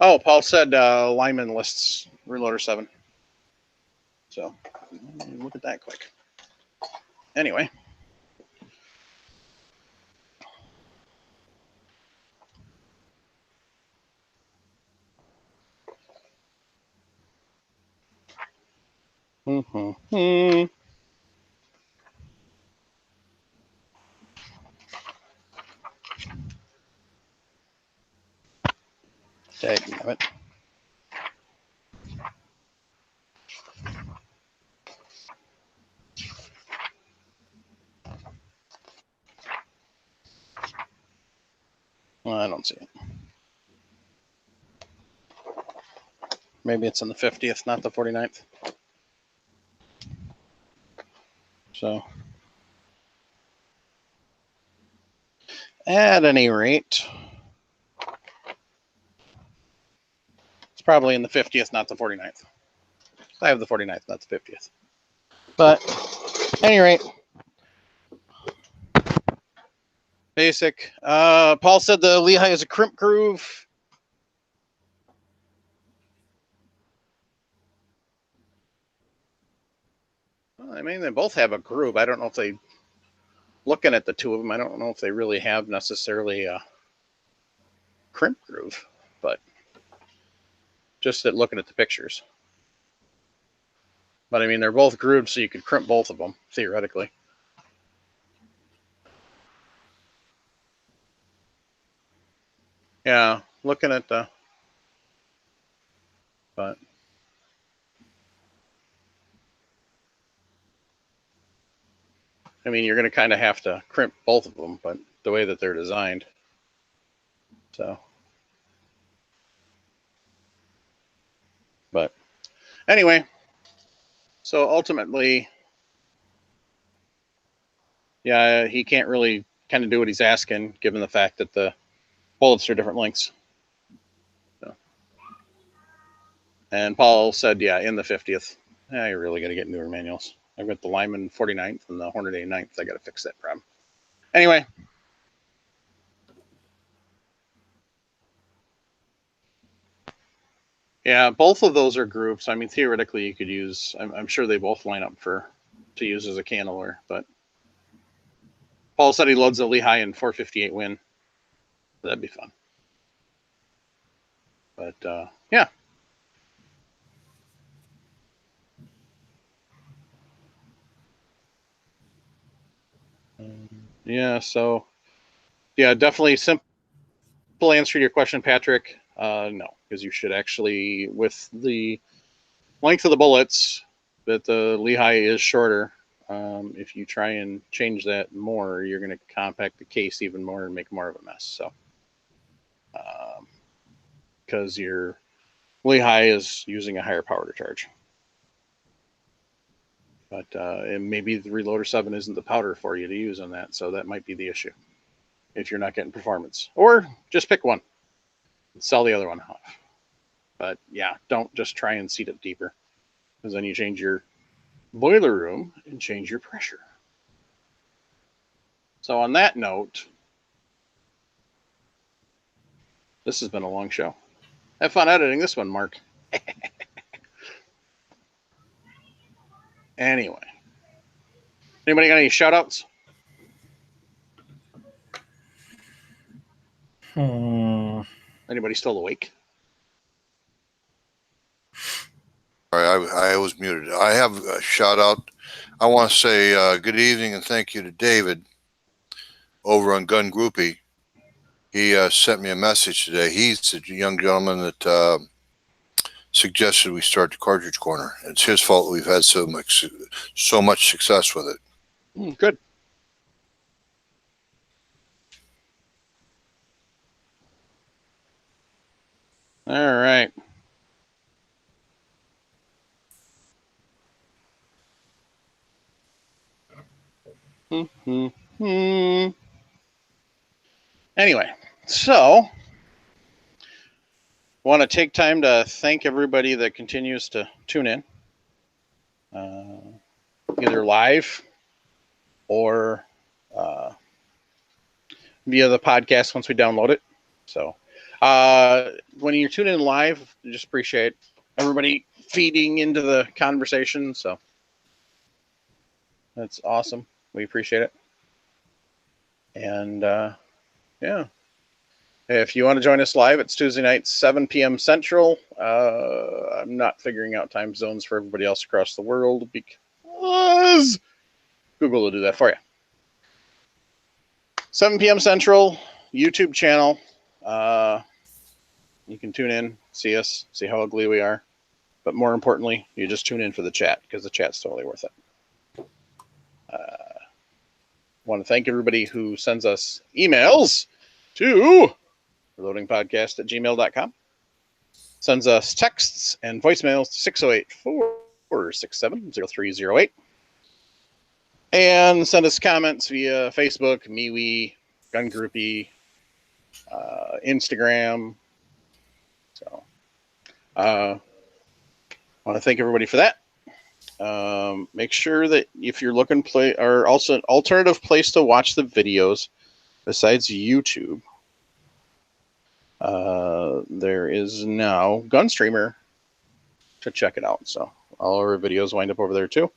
Oh, Paul said Lyman lists Reloader 7. So look at that quick. Anyway. Mm-hmm. Damn it. Well, I don't see it. Maybe it's in the 50th, not the 49th. So, at any rate, it's probably in the 50th, not the 49th. I have the 49th, not the 50th. But, at any rate, basic. Paul said the Lehigh is a crimp groove. Well, I mean, they both have a groove. I don't know if they, looking at the two of them, I don't know if they really have necessarily a crimp groove, but just at looking at the pictures. But I mean, they're both grooved, so you could crimp both of them, theoretically. Yeah, looking at the, but I mean, you're going to kind of have to crimp both of them, but the way that they're designed. So, but anyway, so ultimately, yeah, he can't really kind of do what he's asking, given the fact that the bullets are different lengths. So. And Paul said, yeah, in the 50th. Yeah, you're really got to get newer manuals. I've got the Lyman 49th and the Hornady 9th. I got to fix that problem. Anyway. Yeah, both of those are groups. I mean, theoretically, you could use, I'm sure they both line up to use as a canneler, but Paul said he loads a Lehigh in 458 Win. That'd be fun. But, yeah. Yeah, so, yeah, definitely simple answer to your question, Patrick. No, because you should actually, with the length of the bullets, that the Lehigh is shorter. If you try and change that more, you're going to compact the case even more and make more of a mess. So, because your Lehigh is using a higher power to charge. But and maybe the Reloader 7 isn't the powder for you to use on that, so that might be the issue if you're not getting performance. Or just pick one and sell the other one off. But yeah, don't just try and seat it deeper, because then you change your boiler room and change your pressure. So on that note, this has been a long show. Have fun editing this one, Mark. Anyway. Anybody got any shout outs? Anybody still awake? All right, I was muted. I have a shout out. I want to say good evening and thank you to David over on Gun Groupie. He sent me a message today. He's the young gentleman that suggested we start the Cartridge Corner. It's his fault we've had so much success with it. Good. All right. Anyway, so want to take time to thank everybody that continues to tune in, either live or via the podcast once we download it. So when you're tuning in live, I just appreciate everybody feeding into the conversation. So that's awesome. We appreciate it. And yeah, if you want to join us live, it's Tuesday night, 7 p.m. Central. I'm not figuring out time zones for everybody else across the world because Google will do that for you. 7 p.m. Central, YouTube channel. You can tune in, see us, see how ugly we are. But more importantly, you just tune in for the chat, because the chat's totally worth it. Want to thank everybody who sends us emails to reloadingpodcast@gmail.com. Sends us texts and voicemails to 608-467-0308. And send us comments via Facebook, MeWe, Gun Groupie, Instagram. So I want to thank everybody for that. Make sure that if you're looking or also an alternative place to watch the videos besides YouTube, there is now Gunstreamer to check it out. So all our videos wind up over there too.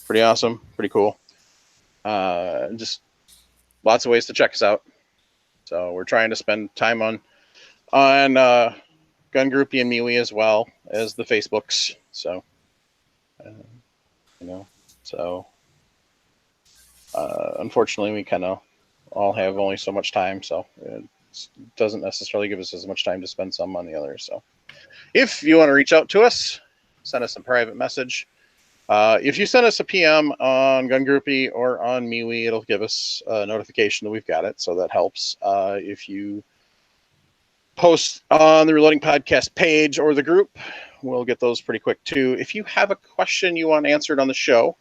Pretty awesome, pretty cool. Just lots of ways to check us out. So we're trying to spend time on Gun Groupie and MeWe as well as the Facebooks. So unfortunately we kind of all have only so much time, so it doesn't necessarily give us as much time to spend some on the others. So if you want to reach out to us, send us a private message. If you send us a PM on Gun Groupie or on MeWe, it'll give us a notification that we've got it, so that helps. If you post on the Reloading Podcast page or the group, we'll get those pretty quick too. If you have a question you want answered on the show,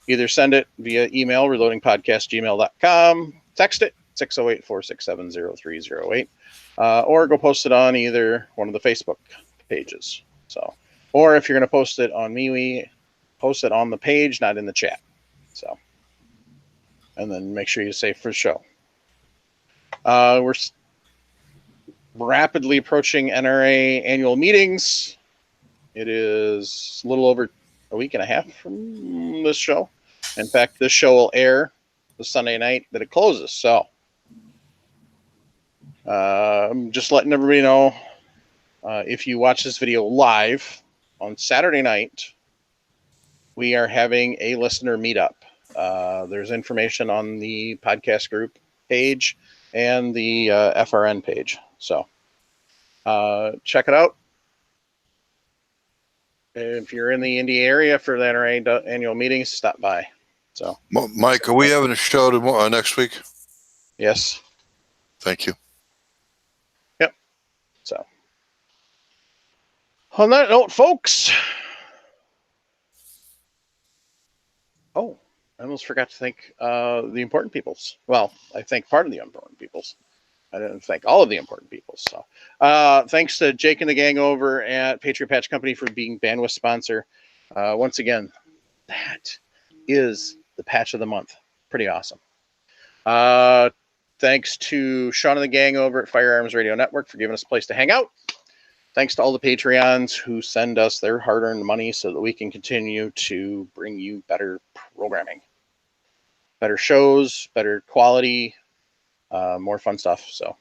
either send it via email, reloadingpodcast@gmail.com, text it, 608-467-0308, or go post it on either one of the Facebook pages. So, or if you're going to post it on MeWe, post it on the page, not in the chat. So, and then make sure you say for the show. We're rapidly approaching NRA annual meetings. It is a little over a week and a half from this show. In fact, this show will air the Sunday night that it closes. So I'm just letting everybody know, if you watch this video live on Saturday night, we are having a listener meetup. There's information on the podcast group page and the FRN page. So check it out. If you're in the Indy area for the NRA annual meetings, stop by. So, Mike, are we having a show tomorrow, next week? Yes. Thank you. Yep. So, On that note, folks. Oh, I almost forgot to thank the important peoples. Well, I thank part of the important peoples. I didn't thank all of the important people. So thanks to Jake and the gang over at Patriot Patch Company for being bandwidth sponsor. Once again, that is the patch of the month. Pretty awesome. Thanks to Sean and the gang over at Firearms Radio Network for giving us a place to hang out. Thanks to all the Patreons who send us their hard-earned money so that we can continue to bring you better programming, better shows, better quality, more fun stuff. So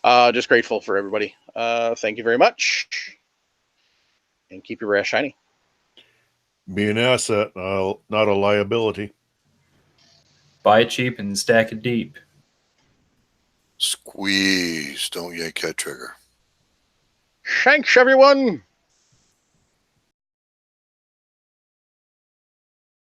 just grateful for everybody. Thank you very much. And keep your brass shiny. Be an asset, not a liability. Buy it cheap and stack it deep. Squeeze. Don't yank that trigger. Thanks, everyone.